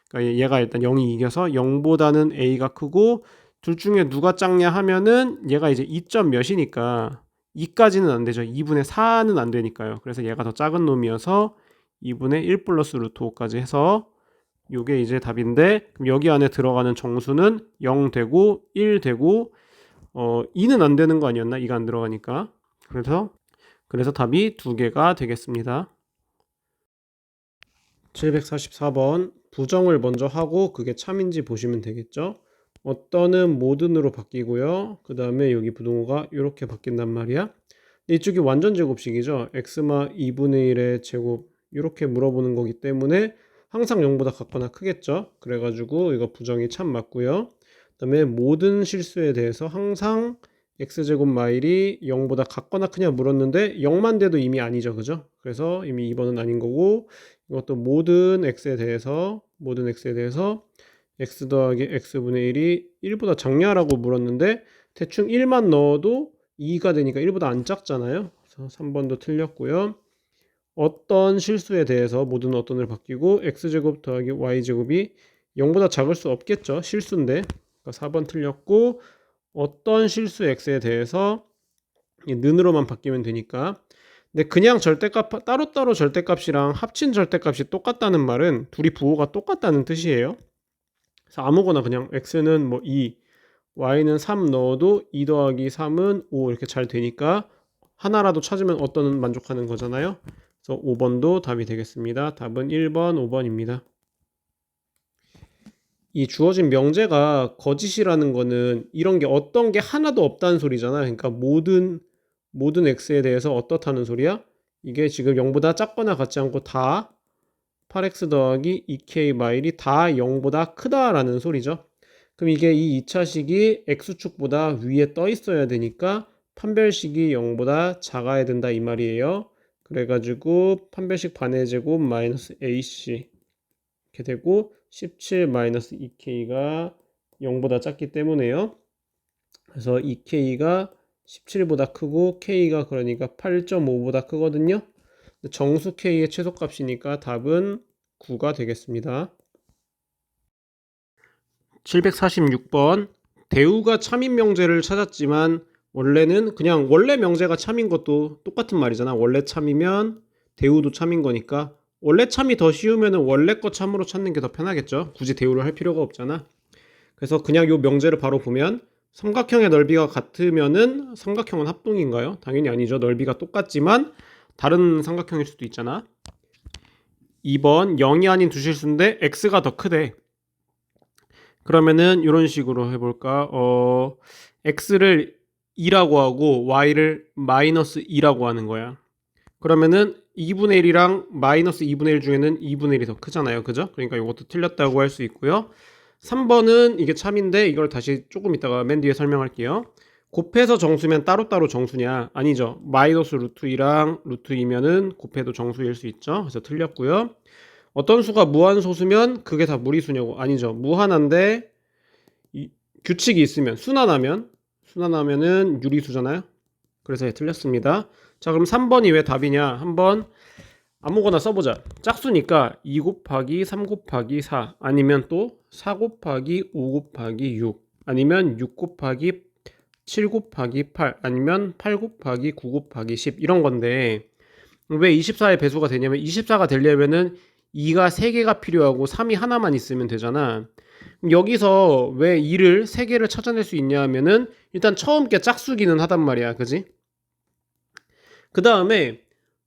그러니까 얘가 일단 0이 이겨서 0보다는 a가 크고 둘 중에 누가 작냐 하면은 얘가 이제 2점 몇이니까 2까지는 안 되죠. 2분의 4는 안 되니까요. 그래서 얘가 더 작은 놈이어서 2분의 1 플러스 루트 5까지 해서 요게 이제 답인데, 그럼 여기 안에 들어가는 정수는 0 되고 1 되고 2는 안 되는 거 아니었나? 2가 안 들어가니까. 그래서 답이 두 개가 되겠습니다. 744번 부정을 먼저 하고 그게 참인지 보시면 되겠죠. 어떤은 모든으로 바뀌고요. 그 다음에 여기 부동호가 이렇게 바뀐단 말이야. 근데 이쪽이 완전 제곱식이죠. x마 2분의 1의 제곱 이렇게 물어보는 거기 때문에 항상 0보다 같거나 크겠죠. 그래가지고 이거 부정이 참 맞고요. 그 다음에 모든 실수에 대해서 항상 x제곱 마일이 0보다 같거나 크냐 물었는데 0만 돼도 이미 아니죠. 그죠? 그래서 이미 2번은 아닌 거고, 이것도 모든 x에 대해서 x 더하기 x분의 1이 1보다 작냐라고 물었는데 대충 1만 넣어도 2가 되니까 1보다 안 작잖아요. 그래서 3번도 틀렸고요. 어떤 실수에 대해서 모든 어떤을 바뀌고 x제곱 더하기 y제곱이 0보다 작을 수 없겠죠. 실수인데. 그러니까 4번 틀렸고, 어떤 실수 x에 대해서 는으로만 바뀌면 되니까. 근데 그냥 절대값 따로따로 절대값이랑 합친 절대값이 똑같다는 말은 둘이 부호가 똑같다는 뜻이에요. 그래서 아무거나 그냥 x는 뭐 2, y는 3 넣어도 2 더하기 3은 5 이렇게 잘 되니까 하나라도 찾으면 어떤은 만족하는 거잖아요. 그래서 5번도 답이 되겠습니다. 답은 1번, 5번입니다. 이 주어진 명제가 거짓이라는 거는 이런 게 어떤 게 하나도 없다는 소리잖아. 그러니까 모든 x에 대해서 어떻다는 소리야? 이게 지금 0보다 작거나 같지 않고 다 8x 더하기 2k 마일이 다 0보다 크다라는 소리죠. 그럼 이게 이 2차식이 x축보다 위에 떠 있어야 되니까 판별식이 0보다 작아야 된다 이 말이에요. 그래가지고 판별식 반의 제곱 마이너스 ac 이렇게 되고 17 마이너스 2k가 0보다 작기 때문에요. 그래서 2k가 17보다 크고 k가 그러니까 8.5보다 크거든요. 정수 k의 최소값이니까 답은 9가 되겠습니다. 746번 대우가 참인 명제를 찾았지만 원래는 그냥 원래 명제가 참인 것도 똑같은 말이잖아. 원래 참이면 대우도 참인 거니까 원래 참이 더 쉬우면 원래 거 참으로 찾는 게 더 편하겠죠. 굳이 대우를 할 필요가 없잖아. 그래서 그냥 요 명제를 바로 보면 삼각형의 넓이가 같으면은 삼각형은 합동인가요? 당연히 아니죠. 넓이가 똑같지만 다른 삼각형일 수도 있잖아. 2번 0이 아닌 두 실수인데 x가 더 크대. 그러면은 이런 식으로 해볼까? x를 2라고 하고 y를 마이너스 2라고 하는 거야. 그러면은 2분의 1이랑 마이너스 2분의 1 중에는 2분의 1이 더 크잖아요. 그죠? 그러니까 이것도 틀렸다고 할 수 있고요. 3번은 이게 참인데 이걸 다시 조금 이따가 맨 뒤에 설명할게요. 곱해서 정수면 따로따로 정수냐? 아니죠. 마이너스 루트 2랑 루트 2면은 곱해도 정수일 수 있죠. 그래서 틀렸고요. 어떤 수가 무한소수면 그게 다 무리수냐고. 아니죠. 무한한데 규칙이 있으면 순환하면은 유리수잖아요. 그래서 틀렸습니다. 자, 그럼 3번이 왜 답이냐? 한번 아무거나 써보자. 짝수니까 2 곱하기 3 곱하기 4 아니면 또 4 곱하기 5 곱하기 6 아니면 6 곱하기 7 곱하기 8 아니면 8 곱하기 9 곱하기 10 이런 건데 왜 24의 배수가 되냐면 24가 되려면은 2가 3개가 필요하고 3이 하나만 있으면 되잖아. 여기서 왜 2를 3개를 찾아낼 수 있냐 하면은 일단 처음 게 짝수기는 하단 말이야. 그지? 그 다음에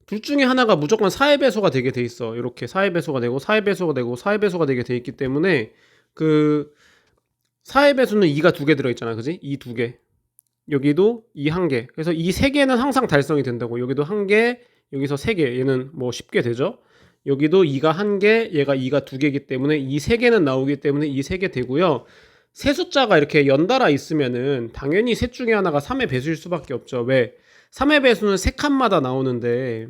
둘 중에 하나가 무조건 4의 배수가 되게 돼 있어. 이렇게 4의 배수가 되고 4의 배수가 되고 4의 배수가 되게 돼 있기 때문에 그 4의 배수는 2가 2개 들어있잖아. 그지? 2 2개. 여기도 2 1개. 그래서 이 3개는 항상 달성이 된다고. 여기도 1개, 여기서 3개. 얘는 뭐 쉽게 되죠. 여기도 2가 1개, 얘가 2가 2개이기 때문에 이 3개는 나오기 때문에 이 3개 되고요. 세 숫자가 이렇게 연달아 있으면은 당연히 셋 중에 하나가 3의 배수일 수밖에 없죠. 왜? 3의 배수는 3칸마다 나오는데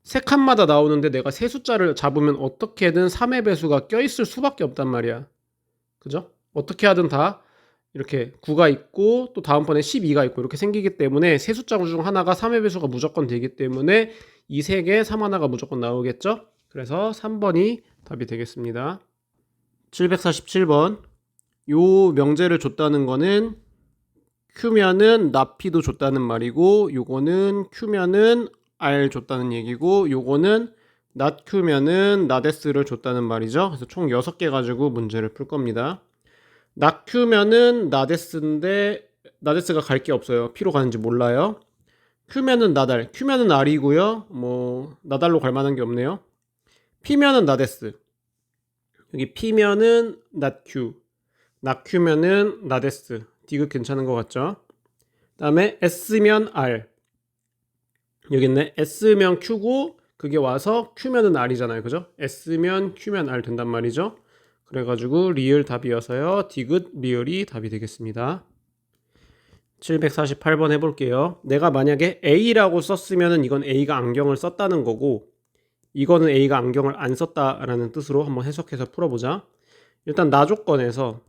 세 칸마다 나오는데 내가 세 숫자를 잡으면 어떻게든 3의 배수가 껴있을 수밖에 없단 말이야. 그죠? 어떻게 하든 다 이렇게 9가 있고 또 다음번에 12가 있고 이렇게 생기기 때문에 세 숫자 중 하나가 3의 배수가 무조건 되기 때문에 이 세 개 3 하나가 무조건 나오겠죠? 그래서 3번이 답이 되겠습니다. 747번. 요 명제를 줬다는 거는 Q면은 나P도 줬다는 말이고 요거는 Q면은 R 줬다는 얘기고 요거는 not Q면은 not S를 줬다는 말이죠. 그래서 총 6개 가지고 문제를 풀 겁니다. not Q면은 not S인데 not S가 갈 게 없어요. P로 가는지 몰라요. Q면은 not R, Q면은 R이고요. 뭐 not R로 갈 만한 게 없네요. P면은 not S. 여기 P면은 not Q, not Q면은 not S. 디귿 괜찮은 것 같죠? 다음에 S면 R. 여기 있네. S면 Q고 그게 와서 Q면은 R이잖아요. 그죠? S면 Q면 R 된단 말이죠. 그래가지고 리을 답이어서요. 디귿 리을이 답이 되겠습니다. 748번 해볼게요. 내가 만약에 A라고 썼으면 이건 A가 안경을 썼다는 거고 이거는 A가 안경을 안 썼다라는 뜻으로 한번 해석해서 풀어보자. 일단 나 조건에서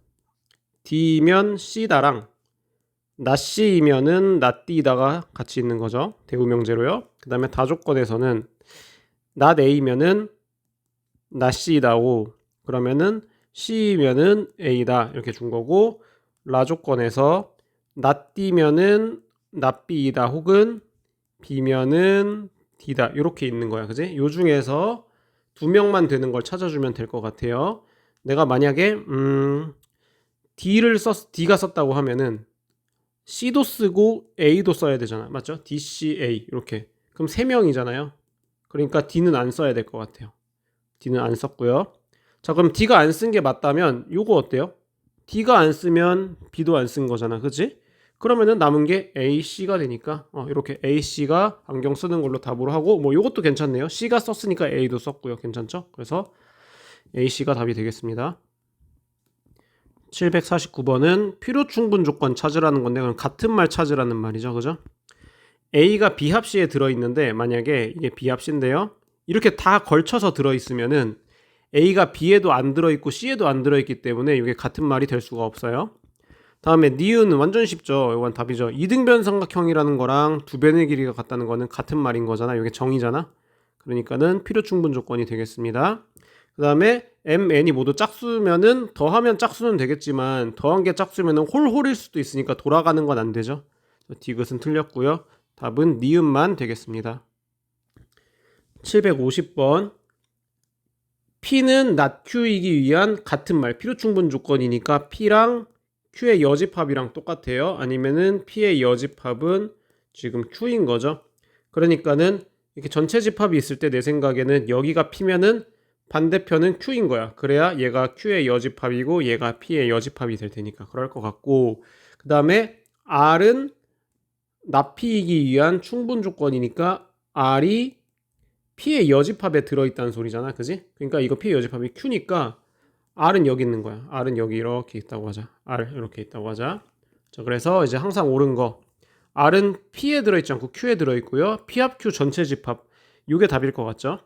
D면 C다랑 낫씨이면은 낫띠다가 같이 있는 거죠. 대우명제로요. 그 다음에 다조건에서는 낫A면은 낫씨다고 그러면은 C면은 A다 이렇게 준 거고 라조건에서 낫띠면은 낫B이다 혹은 B면은 D다 이렇게 있는 거야. 그지? 요 중에서 두 명만 되는 걸 찾아주면 될 것 같아요. 내가 만약에 D가 썼다고 하면은 C도 쓰고 A도 써야 되잖아. 맞죠? D, C, A 이렇게. 그럼 3명이잖아요. 그러니까 D는 안 써야 될 것 같아요. D는 안 썼고요. 자, 그럼 D가 안 쓴 게 맞다면 요거 어때요? D가 안 쓰면 B도 안 쓴 거잖아. 그치? 그러면은 남은 게 A, C가 되니까 이렇게 A, C가 안경 쓰는 걸로 답으로 하고 뭐 요것도 괜찮네요. C가 썼으니까 A도 썼고요. 괜찮죠? 그래서 A, C가 답이 되겠습니다. 749번은 필요 충분 조건 찾으라는 건데 그럼 같은 말 찾으라는 말이죠. 그죠? A가 B합시에 들어있는데 만약에 이게 B합시인데요. 이렇게 다 걸쳐서 들어있으면은 A가 B에도 안 들어있고 C에도 안 들어있기 때문에 이게 같은 말이 될 수가 없어요. 다음에 니은은 완전 쉽죠. 이건 답이죠. 이등변 삼각형이라는 거랑 두 변의 길이가 같다는 거는 같은 말인 거잖아. 이게 정의잖아. 그러니까는 필요 충분 조건이 되겠습니다. 그 다음에 M, N이 모두 짝수면은 더하면 짝수는 되겠지만 더한 게 짝수면은 홀일 수도 있으니까 돌아가는 건 안 되죠. 디귿은 틀렸고요. 답은 니은만 되겠습니다. 750번 P는 not Q이기 위한 같은 말 필요 충분 조건이니까 P랑 Q의 여집합이랑 똑같아요. 아니면은 P의 여집합은 지금 Q인 거죠. 그러니까는 이렇게 전체 집합이 있을 때 내 생각에는 여기가 P면은 반대편은 Q인 거야. 그래야 얘가 Q의 여집합이고 얘가 P의 여집합이 될 테니까 그럴 것 같고 그 다음에 R은 나P이기 위한 충분 조건이니까 R이 P의 여집합에 들어있다는 소리잖아. 그지? 그러니까 이거 P의 여집합이 Q니까 R은 여기 있는 거야. R은 여기 이렇게 있다고 하자. R 이렇게 있다고 하자. 자, 그래서 이제 항상 옳은 거 R은 P에 들어있지 않고 Q에 들어있고요. P 합 Q 전체 집합 이게 답일 것 같죠?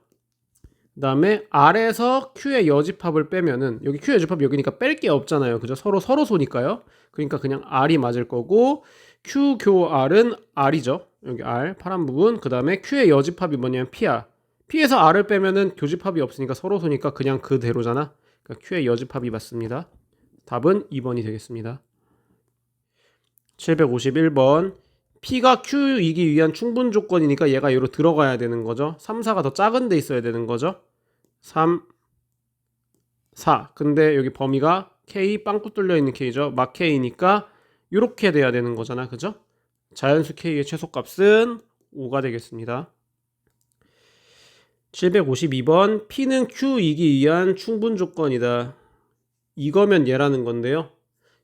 그 다음에 R에서 Q의 여집합을 빼면은 여기 Q의 여집합이 여기니까 뺄 게 없잖아요. 그죠? 서로 소니까요. 그러니까 그냥 R이 맞을 거고 Q 교 R은 R이죠. 여기 R 파란 부분. 그 다음에 Q의 여집합이 뭐냐면 P야. P에서 R을 빼면은 교집합이 없으니까 서로 소니까 그냥 그대로잖아. 그러니까 Q의 여집합이 맞습니다. 답은 2번이 되겠습니다. 751번 P가 Q이기 위한 충분 조건이니까 얘가 얘로 들어가야 되는 거죠. 3, 4가 더 작은 데 있어야 되는 거죠. 3, 4. 근데 여기 범위가 K 빵꾸 뚫려 있는 K죠. 막 K니까 이렇게 돼야 되는 거잖아. 그죠? 자연수 K의 최소값은 5가 되겠습니다. 752번 P는 Q이기 위한 충분 조건이다. 이거면 얘라는 건데요.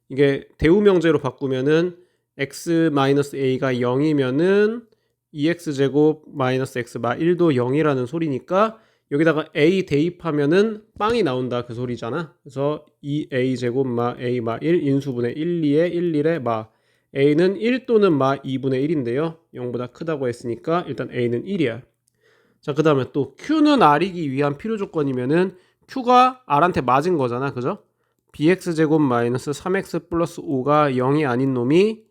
이게 대우명제로 바꾸면은 x-a가 0이면은 2x제곱 마이너스 x 마 1도 0이라는 소리니까 여기다가 a 대입하면은 빵이 나온다 그 소리잖아. 그래서 2a제곱 마 a 마 1 인수분해 1, 2에 1, 1에 마 a는 1 또는 마 2분의 1인데요. 0보다 크다고 했으니까 일단 a는 1이야. 자, 그 다음에 또 q는 r이기 위한 필요 조건이면은 q가 r한테 맞은 거잖아. 그죠? bx제곱 마이너스 3x 플러스 5가 0이 아닌 놈이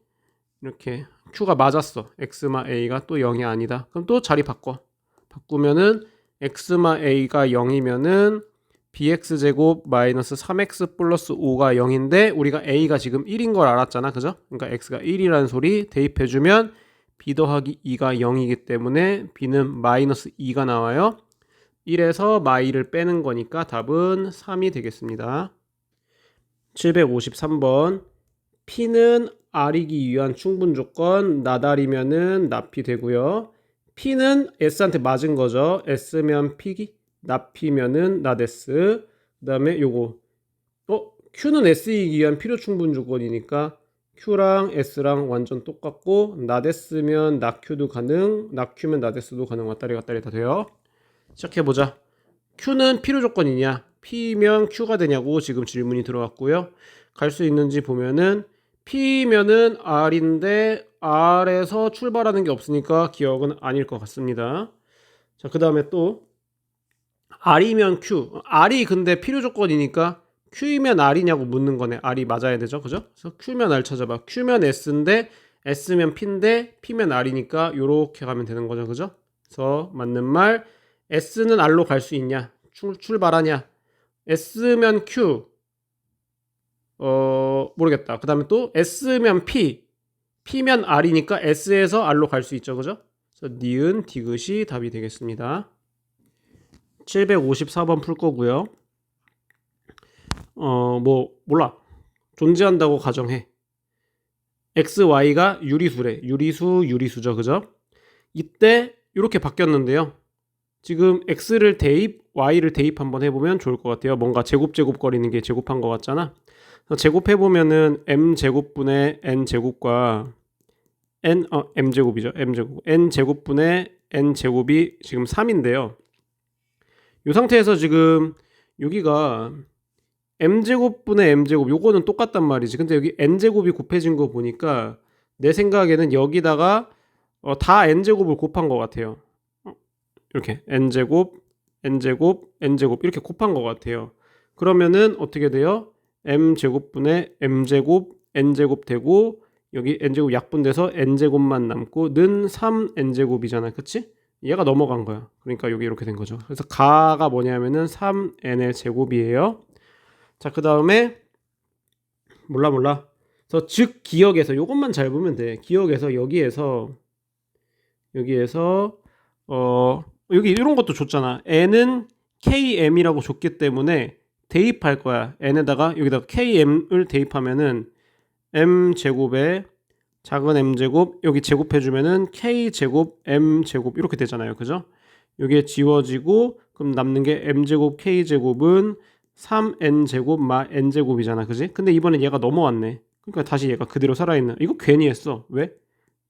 이렇게 q가 맞았어. x마 a가 또 0이 아니다. 그럼 또 자리 바꾸면은 x마 a가 0이면은 bx제곱 마이너스 3x 플러스 5가 0인데 우리가 a가 지금 1인 걸 알았잖아. 그죠? 그러니까 x가 1이라는 소리 대입해주면 b 더하기 2가 0이기 때문에 b는 마이너스 2가 나와요. 1에서 마이를 빼는 거니까 답은 3이 되겠습니다. 753번 P는 R이기 위한 충분 조건 나달이면은 납이 되고요. P는 S한테 맞은 거죠. S면 P, 납이면은 나데스. 그 다음에 요거 Q는 S이기 위한 필요 충분 조건이니까 Q랑 S랑 완전 똑같고 나데스면 나Q도 가능, 나Q면 나데스도 가능. 왔다리 갔다리 다 돼요. 시작해보자. Q는 필요 조건이냐? P면 Q가 되냐고 지금 질문이 들어왔고요. 갈 수 있는지 보면은 P면은 R인데 R에서 출발하는 게 없으니까 기억은 아닐 것 같습니다. 자, 그 다음에 또 R이면 Q. R이 근데 필요 조건이니까 Q이면 R이냐고 묻는 거네. R이 맞아야 되죠. 그죠? 그래서 Q면 R 찾아봐. Q면 S인데 S면 P인데 P면 R이니까 요렇게 가면 되는 거죠. 그죠? 그래서 맞는 말 S는 R로 갈 수 있냐? 출발하냐? S면 Q 모르겠다. 그 다음에 또 S면 P P면 R이니까 S에서 R로 갈 수 있죠. 그죠? 그래서 니은 디귿이 답이 되겠습니다. 754번 풀 거고요. 몰라. 존재한다고 가정해. X, Y가 유리수래. 유리수죠. 그죠? 이때 이렇게 바뀌었는데요. 지금 X를 대입, Y를 대입 한번 해보면 좋을 것 같아요. 뭔가 제곱 거리는 게 제곱한 것 같잖아. 제곱해보면은 M제곱분의 N제곱과 M제곱이죠. M제곱. N제곱분의 N제곱이 지금 3인데요. 이 상태에서 지금 여기가 M제곱분의 M제곱 요거는 똑같단 말이지. 근데 여기 N제곱이 곱해진 거 보니까 내 생각에는 여기다가 다 N제곱을 곱한 것 같아요. 이렇게 N제곱, N제곱, N제곱 이렇게 곱한 것 같아요. 그러면은 어떻게 돼요? M제곱분의 M제곱, N제곱 되고 여기 N제곱 약분돼서 N제곱만 남고 는 3N제곱이잖아. 그치? 얘가 넘어간 거야. 그러니까 여기 이렇게 된 거죠. 그래서 가가 뭐냐면은 3N의 제곱이에요. 자, 그 다음에 몰라. 그래서 즉 기억에서 요것만 잘 보면 돼. 기억에서 여기에서 여기 이런 것도 줬잖아. n은 km이라고 줬기 때문에 대입할 거야. n에다가 여기다가 km을 대입하면은 m제곱에 작은 m제곱 여기 제곱해주면은 k제곱 m제곱 이렇게 되잖아요. 그죠? 여기에 지워지고 그럼 남는 게 m제곱 k제곱은 3n제곱 마 n제곱이잖아. 그지? 근데 이번엔 얘가 넘어왔네. 그러니까 다시 얘가 그대로 살아있는. 이거 괜히 했어. 왜?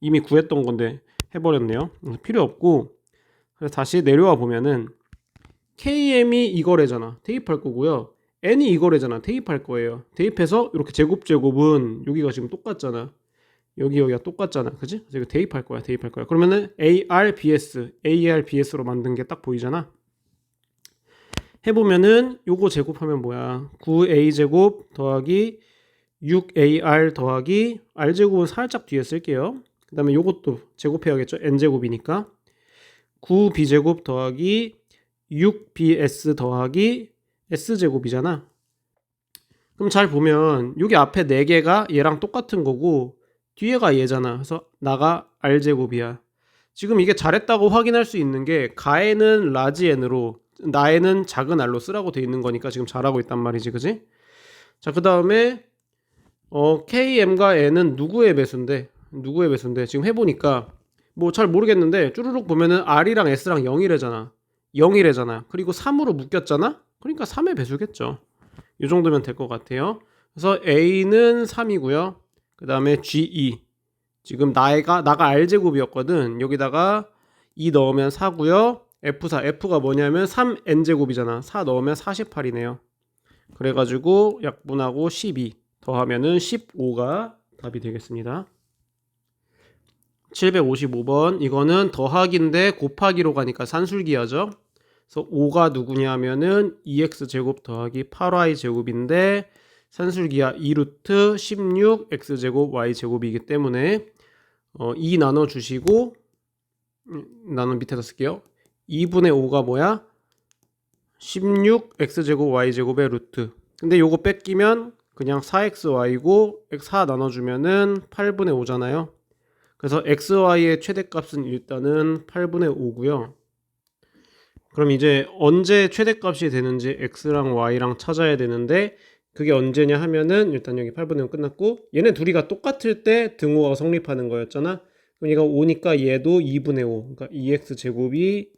이미 구했던 건데 해버렸네요. 필요 없고 그래서 다시 내려와 보면은 KM이 이거래잖아. 대입할 거고요. N이 이거래잖아. 대입할 거예요. 대입해서 이렇게 제곱은 여기가 지금 똑같잖아. 여기가 똑같잖아. 그지? 그래서 이거 대입할 거야. 그러면은 ARBS로 만든 게 딱 보이잖아. 해보면은 요거 제곱하면 뭐야? 9A제곱 더하기 6AR 더하기 R제곱은 살짝 뒤에 쓸게요. 그 다음에 요것도 제곱해야겠죠. N제곱이니까 9b제곱 더하기 6bs 더하기 s제곱이잖아. 그럼 잘 보면 여기 앞에 4개가 얘랑 똑같은 거고 뒤에가 얘잖아. 그래서 나가 R제곱이야. 지금 이게 잘했다고 확인할 수 있는 게 가에는 라지 n으로 나에는 작은 r로 쓰라고 돼 있는 거니까 지금 잘하고 있단 말이지, 그지? 자, 그 다음에 KM과 N은 누구의 배수인데? 누구의 배수인데? 지금 해보니까 뭐 잘 모르겠는데 쭈루룩 보면은 R이랑 S랑 0이래잖아. 0이래잖아. 그리고 3으로 묶였잖아? 그러니까 3의 배수겠죠. 이 정도면 될 것 같아요. 그래서 A는 3이고요. 그 다음에 G2. 지금 나가 R제곱이었거든. 여기다가 2 넣으면 4고요. F4. F가 뭐냐면 3N제곱이잖아. 4 넣으면 48이네요. 그래가지고 약분하고 12 더하면은 15가 답이 되겠습니다. 755번 이거는 더하기인데 곱하기로 가니까 산술기하죠. 그래서 5가 누구냐 하면은 2x제곱 더하기 8y제곱인데 산술기하 2루트 16x제곱 y제곱이기 때문에 2 나눠주시고 나눠 밑에다 쓸게요. 2분의 5가 뭐야? 16x제곱 y제곱의 루트. 근데 요거 뺏기면 그냥 4xy고 4 나눠주면은 8분의 5잖아요. 그래서 xy의 최대값은 일단은 8분의 5고요. 그럼 이제 언제 최대값이 되는지 x랑 y랑 찾아야 되는데 그게 언제냐 하면은 일단 여기 8분의 5 끝났고 얘네 둘이가 똑같을 때 등호가 성립하는 거였잖아. 그럼 얘가 5니까 얘도 2분의 5. 그러니까 2x제곱이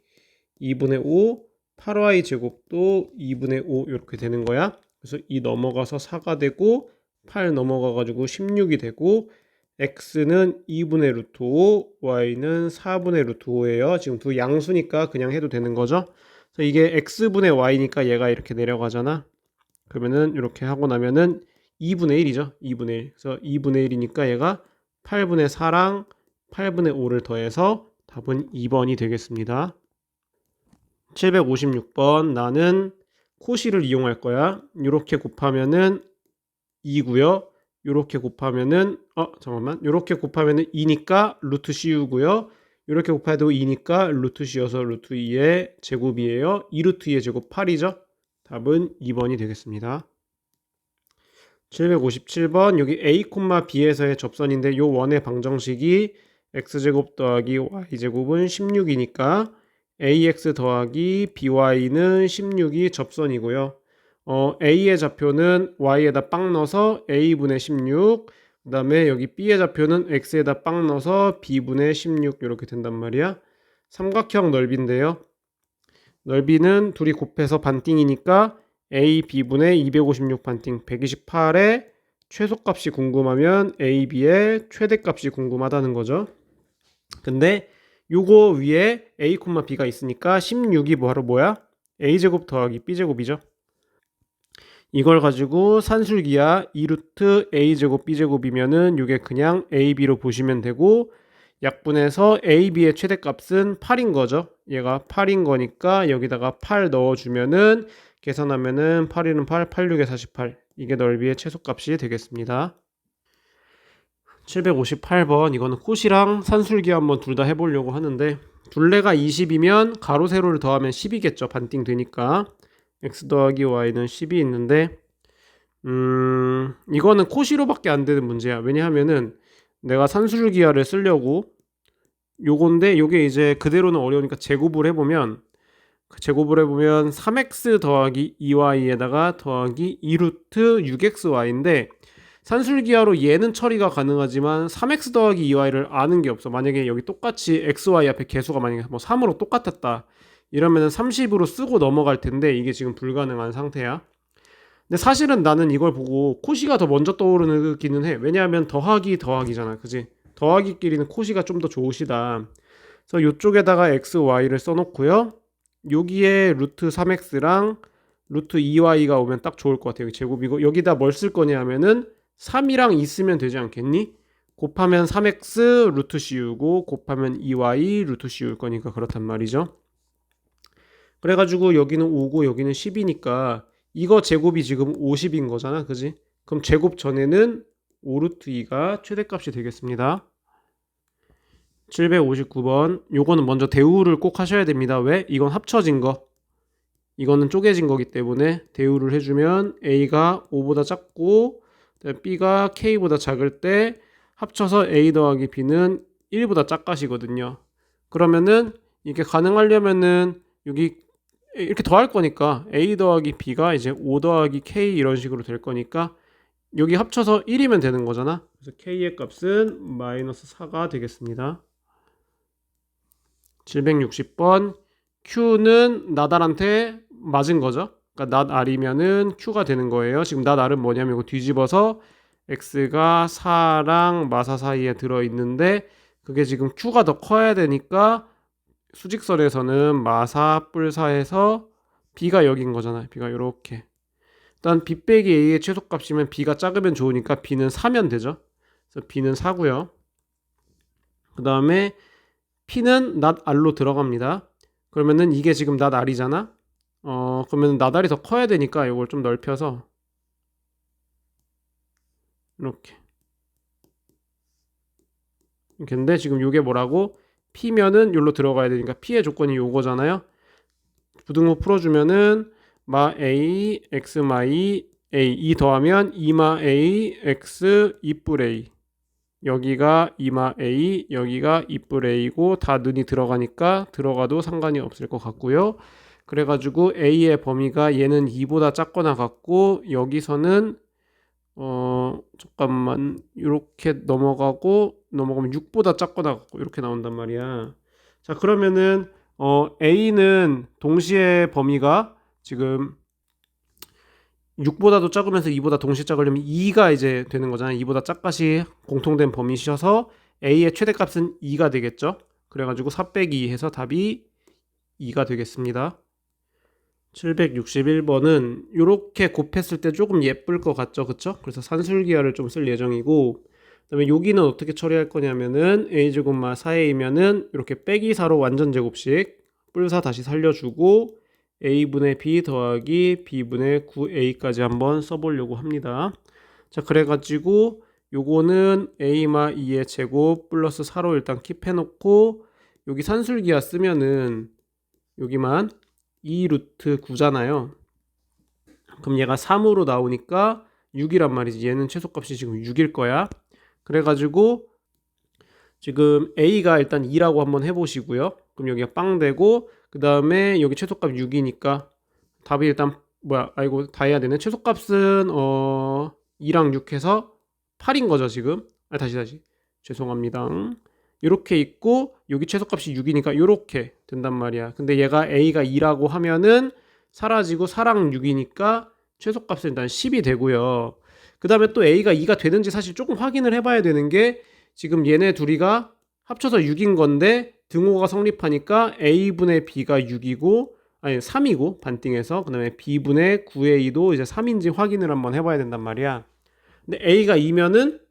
2분의 5, 8y 제곱도 2분의 5 이렇게 되는 거야. 그래서 2 넘어가서 4가 되고 8 넘어가 가지고 16이 되고 x는 2분의 루트 5, y는 4분의 루트 5예요. 지금 두 양수니까 그냥 해도 되는 거죠. 그래서 이게 x분의 y니까 얘가 이렇게 내려가잖아. 그러면은 이렇게 하고 나면은 2분의 1이죠. 2분의 1. 그래서 2분의 1이니까 얘가 8분의 4랑 8분의 5를 더해서 답은 2번이 되겠습니다. 756번 나는 코시를 이용할 거야. 이렇게 곱하면은 2고요. 이렇게 곱하면은 잠깐만. 이렇게 곱하면은 2니까 루트 C우고요. 이렇게 곱해도 2니까 루트 C여서 루트 2의 제곱이에요. 2루트 2의 제곱 8이죠. 답은 2번이 되겠습니다. 757번 여기 A, B에서의 접선인데 요 원의 방정식이 x제곱 더하기 y제곱은 16이니까 ax 더하기 by는 16이 접선이고요. a의 좌표는 y에다 빵 넣어서 a분의 16, 그 다음에 여기 b의 좌표는 x에다 빵 넣어서 b분의 16 이렇게 된단 말이야. 삼각형 넓이인데요. 넓이는 둘이 곱해서 반띵이니까 a, b분의 256 반띵 128의 최소값이 궁금하면 a, b의 최대값이 궁금하다는 거죠. 근데 요거 위에 a, b가 있으니까 16이 바로 뭐야? a제곱 더하기 b제곱이죠. 이걸 가지고 산술기하 2루트 a제곱 b제곱이면은 요게 그냥 ab로 보시면 되고 약분해서 ab의 최대값은 8인 거죠. 얘가 8인 거니까 여기다가 8 넣어주면은 계산하면은 8, 1은 8, 8, 6에 48 이게 넓이의 최소값이 되겠습니다. 758번 이거는 콧이랑 산술기 한번 둘 다 해보려고 하는데 둘레가 20이면 가로 세로를 더하면 10이겠죠. 반띵 되니까 x 더하기 y는 10이 있는데 이거는 코시로밖에 안 되는 문제야. 왜냐하면은 내가 산술기하를 쓰려고 요건데 요게 이제 그대로는 어려우니까 제곱을 해보면 3x 더하기 2y에다가 더하기 2루트 6xy인데 산술기하로 얘는 처리가 가능하지만 3x 더하기 2y를 아는 게 없어. 만약에 여기 똑같이 xy 앞에 개수가 만약에 뭐 3으로 똑같았다 이러면은 30으로 쓰고 넘어갈 텐데 이게 지금 불가능한 상태야. 근데 사실은 나는 이걸 보고 코시가 더 먼저 떠오르기는 해. 왜냐하면 더하기잖아, 그지? 더하기끼리는 코시가 좀 더 좋으시다. 그래서 이쪽에다가 x, y를 써놓고요. 여기에 루트 3x랑 루트 2y가 오면 딱 좋을 것 같아요. 여기 제곱이고 여기다 뭘 쓸 거냐 하면은 3이랑 2 쓰면 되지 않겠니? 곱하면 3x 루트 씌우고 곱하면 2y 루트 씌울 거니까 그렇단 말이죠. 그래가지고 여기는 5고 여기는 10이니까 이거 제곱이 지금 50인 거잖아, 그지? 그럼 제곱 전에는 5 루트 2가 최대값이 되겠습니다. 759번 요거는 먼저 대우를 꼭 하셔야 됩니다. 왜? 이건 합쳐진 거. 이거는 쪼개진 거기 때문에 대우를 해주면 A가 5보다 작고 B가 K보다 작을 때 합쳐서 A 더하기 B는 1보다 작가시거든요. 그러면은 이게 가능하려면은 여기 이렇게 더할 거니까 A 더하기 B가 이제 5 더하기 K 이런 식으로 될 거니까 여기 합쳐서 1이면 되는 거잖아. 그래서 K의 값은 마이너스 4가 되겠습니다. 760번 Q는 나달한테 맞은 거죠. 그러니까 낫R이면은 Q가 되는 거예요. 지금 낫R은 뭐냐면 이거 뒤집어서 X가 4랑 마사 사이에 들어있는데 그게 지금 Q가 더 커야 되니까 수직선에서는 마사 뿔사에서 B가 여긴 거잖아요. B가 이렇게. 일단 B 빼기 A의 최소값이면 B가 작으면 좋으니까 B는 4면 되죠. 그래서 B는 4고요. 그 다음에 P는 낫R로 들어갑니다. 그러면은 이게 지금 낫R이잖아. 그러면 낫R이 더 커야 되니까 이걸 좀 넓혀서 이렇게. 근데 지금 이게 뭐라고? P면은 여기로 들어가야 되니까 P의 조건이 요거잖아요. 부등호 풀어주면은 마 A, X 마이 A 2 더하면 2마 A, X 2뿔 A 여기가 2마 A, 여기가 2뿔 A고 다 눈이 들어가니까 들어가도 상관이 없을 것 같고요. 그래가지고 A의 범위가 얘는 2보다 작거나 같고 여기서는 잠깐만 이렇게 넘어가면 6보다 작거나 같고 이렇게 나온단 말이야. 자 그러면은 A는 동시에 범위가 지금 6보다도 작으면서 2보다 동시에 작으려면 2가 이제 되는 거잖아요. 2보다 작것이 공통된 범위셔서 A의 최대값은 2가 되겠죠. 그래가지고 4 빼기 2 해서 답이 2가 되겠습니다. 761번은 이렇게 곱했을 때 조금 예쁠 것 같죠, 그쵸? 그래서 산술기하를 좀 쓸 예정이고, 그다음에 여기는 어떻게 처리할 거냐면은 a제곱마 4a면은 이렇게 빼기 4로 완전 제곱식 뿔4 다시 살려주고 a분의 b 더하기 b분의 9a까지 한번 써보려고 합니다. 자, 그래가지고 요거는 a마 2의 제곱 플러스 4로 일단 킵해놓고 여기 산술기하 쓰면은 여기만 2 루트 9잖아요. 그럼 얘가 3으로 나오니까 6이란 말이지. 얘는 최소값이 지금 6일 거야. 그래가지고 지금 A가 일단 2라고 한번 해보시고요. 그럼 여기가 빵 되고 그 다음에 여기 최소값 6이니까 답이 일단 다 해야 되네. 최소값은 2랑 6 해서 8인 거죠 지금. 다시 죄송합니다. 이렇게 있고 여기 최소값이 6이니까 이렇게 된단 말이야. 근데 얘가 A가 2라고 하면은 사라지고 4랑 6이니까 최소값은 일단 10이 되고요. 그 다음에 또 A가 2가 되는지 사실 조금 확인을 해봐야 되는 게 지금 얘네 둘이가 합쳐서 6인 건데 등호가 성립하니까 A분의 B가 6이고 아니 3이고 반띵해서 그 다음에 B분의 9의 2도 이제 3인지 확인을 한번 해봐야 된단 말이야. 근데 A가 2면은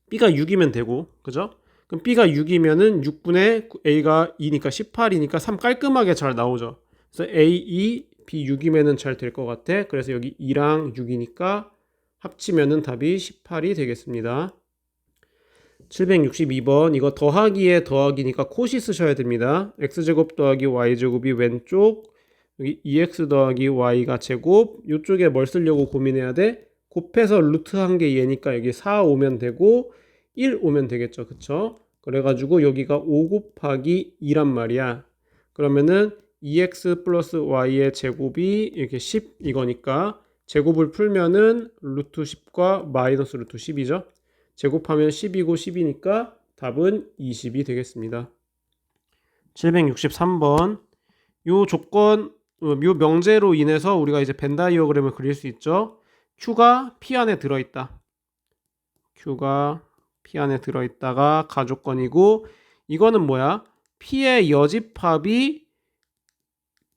B가 6이면 되고 그죠? 그럼 B가 6이면은 6분의 A가 2니까 18이니까 3 깔끔하게 잘 나오죠. 그래서 A2, B 6이면은 잘 될 것 같아. 그래서 여기 2랑 6이니까 합치면은 답이 18이 되겠습니다. 762번 이거 더하기에 더하기니까 콧이 쓰셔야 됩니다. x제곱 더하기 y제곱이 왼쪽 여기 2x 더하기 y가 제곱 이쪽에 뭘 쓰려고 고민해야 돼? 곱해서 루트 한 게 얘니까 여기 4 오면 되고 1 오면 되겠죠. 그쵸? 그래가지고 여기가 5 곱하기 2란 말이야. 그러면은 2x 플러스 y의 제곱이 이렇게 10 이거니까 제곱을 풀면은 루트 10과 마이너스 루트 10이죠. 제곱하면 10이고 10이니까 답은 20이 되겠습니다. 763번 요 조건 요 명제로 인해서 우리가 이제 벤 다이어그램을 그릴 수 있죠. Q가 P 안에 들어있다. Q가 P 안에 들어있다가 가조건이고 이거는 뭐야? P의 여집합이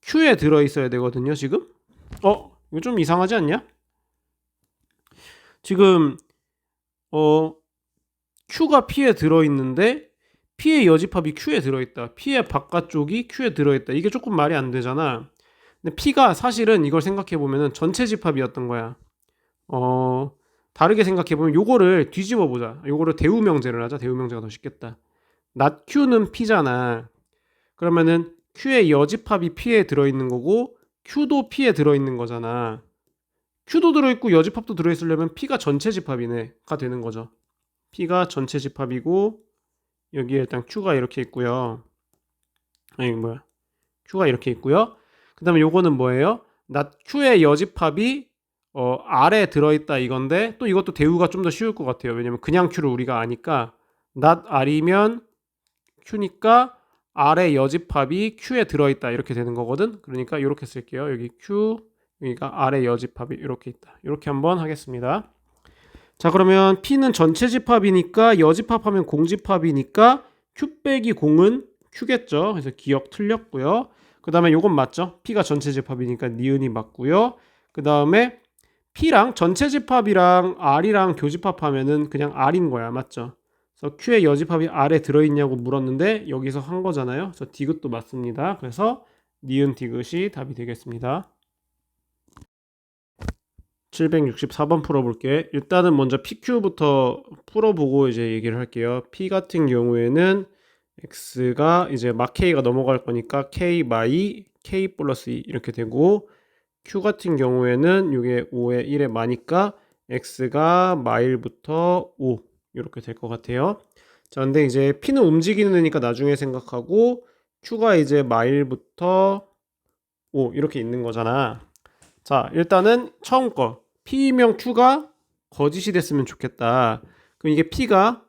Q에 들어있어야 되거든요. 지금 이거 좀 이상하지 않냐? 지금 Q가 P에 들어있는데 P의 여집합이 Q에 들어있다. P의 바깥쪽이 Q에 들어있다. 이게 조금 말이 안 되잖아. 근데 P가 사실은 이걸 생각해보면 전체 집합이었던 거야. 다르게 생각해보면 요거를 뒤집어 보자. 요거를 대우명제를 하자. 대우명제가 더 쉽겠다. 낫 Q는 P잖아. 그러면은 Q의 여집합이 P에 들어있는 거고 Q도 P에 들어있는 거잖아. Q도 들어있고 여집합도 들어있으려면 P가 전체 집합이네가 되는 거죠. P가 전체 집합이고 여기에 일단 Q가 이렇게 있고요. 아니 뭐야, Q가 이렇게 있고요. 그 다음에 요거는 뭐예요? 낫 Q의 여집합이 R에 들어있다 이건데, 또 이것도 대우가 좀 더 쉬울 것 같아요. 왜냐면 그냥 Q를 우리가 아니까 낫 R이면 Q니까 R의 여집합이 Q에 들어있다 이렇게 되는 거거든. 그러니까 이렇게 쓸게요. 여기 Q, 여기가 R의 여집합이 이렇게 있다. 이렇게 한번 하겠습니다. 자, 그러면 P는 전체 집합이니까 여집합하면 공집합이니까 Q 빼기 공은 Q겠죠. 그래서 기억 틀렸고요. 그 다음에 요건 맞죠? P가 전체 집합이니까 니은이 맞고요. 그 다음에 P랑 전체 집합이랑 R이랑 교집합하면은 그냥 R인 거야. 맞죠? 그래서 Q의 여집합이 R에 들어있냐고 물었는데 여기서 한 거잖아요. 그래서 디귿도 맞습니다. 그래서 니은 디귿이 답이 되겠습니다. 764번 풀어볼게. 일단은 먼저 PQ부터 풀어보고 이제 얘기를 할게요. P 같은 경우에는 X가 이제 막 K가 넘어갈 거니까 K 마이 K 플러스 2 이렇게 되고, Q 같은 경우에는 이게 5에 1에 마니까 X가 마일부터 5 이렇게 될 것 같아요. 자, 근데 이제 P는 움직이는 애니까 나중에 생각하고, Q가 이제 마일부터 5 이렇게 있는 거잖아. 자, 일단은 처음 거 P명 Q가 거짓이 됐으면 좋겠다. 그럼 이게 P가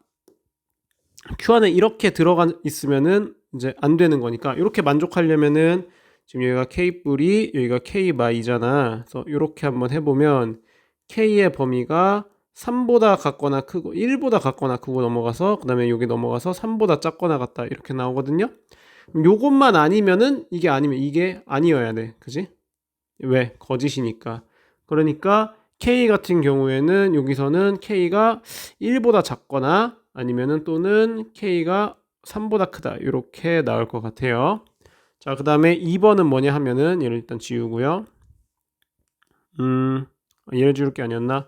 Q 안에 이렇게 들어가 있으면은 이제 안 되는 거니까, 이렇게 만족하려면은 지금 여기가 K 뿔이 여기가 K 마이잖아. 그래서 이렇게 한번 해보면 K의 범위가 3보다 같거나 크고 1보다 같거나 크고 넘어가서, 그 다음에 여기 넘어가서 3보다 작거나 같다 이렇게 나오거든요. 요것만 아니면은 이게 아니면 이게 아니어야 돼. 그지? 왜? 거짓이니까. 그러니까 K 같은 경우에는 여기서는 K가 1보다 작거나 아니면은 또는 K가 3보다 크다 이렇게 나올 것 같아요. 자, 그 다음에 2번은 뭐냐 하면은 얘를 일단 지우고요. 얘를 지울 게 아니었나?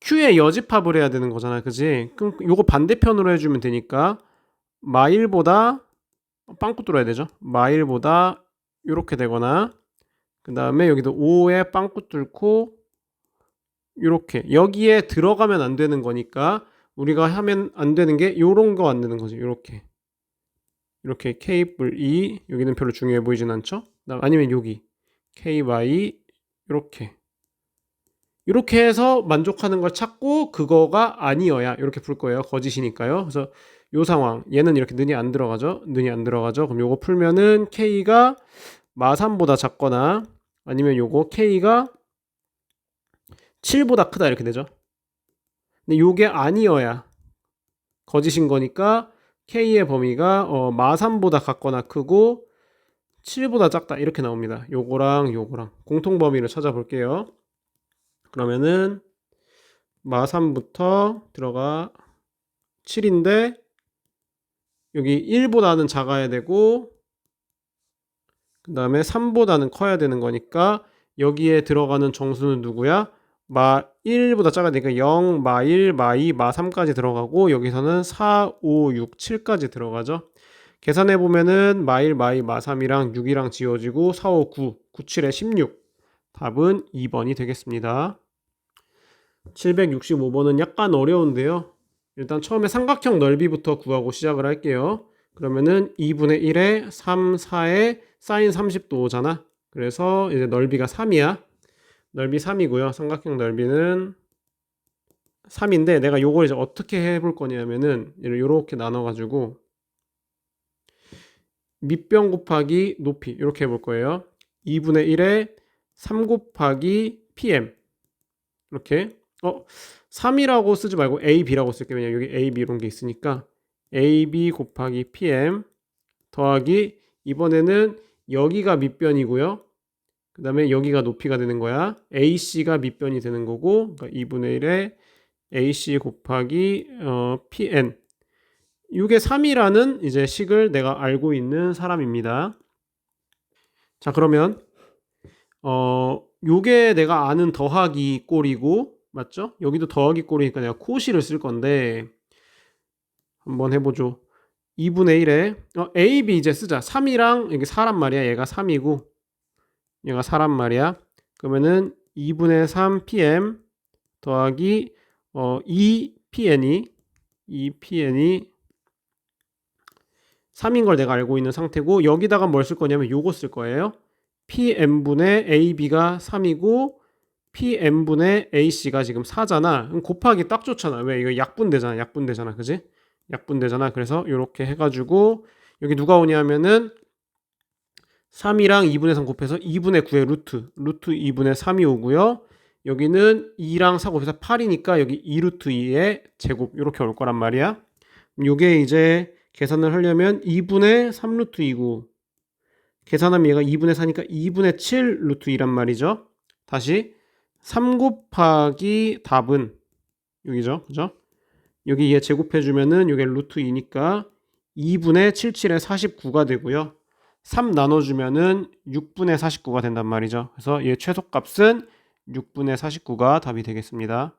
Q의 여집합을 해야 되는 거잖아. 그지? 그럼 요거 반대편으로 해주면 되니까 마일보다 빵꾸 뚫어야 되죠. 마일보다 이렇게 되거나, 그 다음에 여기도 5에 빵꾸 뚫고 이렇게 여기에 들어가면 안 되는 거니까 우리가 하면 안 되는 게 요런 거 안 되는 거지. 이렇게 K뿔 2, 여기는 별로 중요해 보이진 않죠. 아니면 여기 KY 이렇게 해서 만족하는 걸 찾고 그거가 아니어야 이렇게 풀 거예요. 거짓이니까요. 그래서 요 상황, 얘는 이렇게 는이 안 들어가죠. 그럼 요거 풀면은 K가 마3보다 작거나 아니면 요거 K가 7보다 크다 이렇게 되죠. 근데 요게 아니어야 거짓인 거니까 K의 범위가 마3보다 같거나 크고 7보다 작다 이렇게 나옵니다. 요거랑 공통 범위를 찾아볼게요. 그러면은 마3부터 들어가 7인데 여기 1보다는 작아야 되고 그 다음에 3보다는 커야 되는 거니까 여기에 들어가는 정수는 누구야? 마 1보다 작아야 되니까 0, 마 1, 마 2, 마 3까지 들어가고 여기서는 4, 5, 6, 7까지 들어가죠. 계산해 보면은 마 1, 마 2, 마 3이랑 6이랑 지워지고 4, 5, 9, 9, 7에 16. 답은 2번이 되겠습니다. 765번은 약간 어려운데요. 일단 처음에 삼각형 넓이부터 구하고 시작을 할게요. 그러면은 2분의 1에 3, 4에 사인 30도 오잖아. 그래서 이제 넓이가 3이야. 넓이 3이고요. 삼각형 넓이는 3인데 내가 요걸 이제 어떻게 해볼 거냐면은 이렇게 나눠가지고 밑변 곱하기 높이 이렇게 해볼 거예요. 2분의 1에 3 곱하기 PM 이렇게 3이라고 쓰지 말고 AB라고 쓸게요. 왜냐면 여기 AB 이런 게 있으니까 AB 곱하기 PM 더하기 이번에는 여기가 밑변이고요. 그 다음에 여기가 높이가 되는 거야. AC가 밑변이 되는 거고, 그러니까 2분의 1에 AC 곱하기 PN. 이게 3이라는 이제 식을 내가 알고 있는 사람입니다. 자, 그러면 요게 내가 아는 더하기 꼴이고, 맞죠? 여기도 더하기 꼴이니까 내가 코시를 쓸 건데 한번 해보죠. 2분의 1에 AB 이제 쓰자. 3이랑 여기 4란 말이야. 얘가 3이고 얘가 4란 말이야. 그러면은 2분의 3 pm 더하기 2pn이 3인 걸 내가 알고 있는 상태고, 여기다가 뭘 쓸 거냐면 요거 쓸 거예요. pm분의 ab가 3이고 pm분의 ac가 지금 4잖아. 그럼 곱하기 딱 좋잖아. 왜? 이거 약분되잖아. 그지? 약분되잖아. 그래서 이렇게 해가지고 여기 누가 오냐면은 3이랑 2분의 3 곱해서 2분의 9의 루트 2분의 3이 오고요. 여기는 2랑 4 곱해서 8이니까 여기 2루트 2의 제곱 이렇게 올 거란 말이야. 요게 이제 계산을 하려면 2분의 3루트 2고, 계산하면 얘가 2분의 4니까 2분의 7 루트 2란 말이죠. 다시 3 곱하기 답은 여기죠. 그죠? 여기 얘 제곱해주면은 요게 루트 2니까 2분의 77의 49가 되고요. 3 나눠주면은 6분의 49가 된단 말이죠. 그래서 얘 최소값은 6분의 49가 답이 되겠습니다.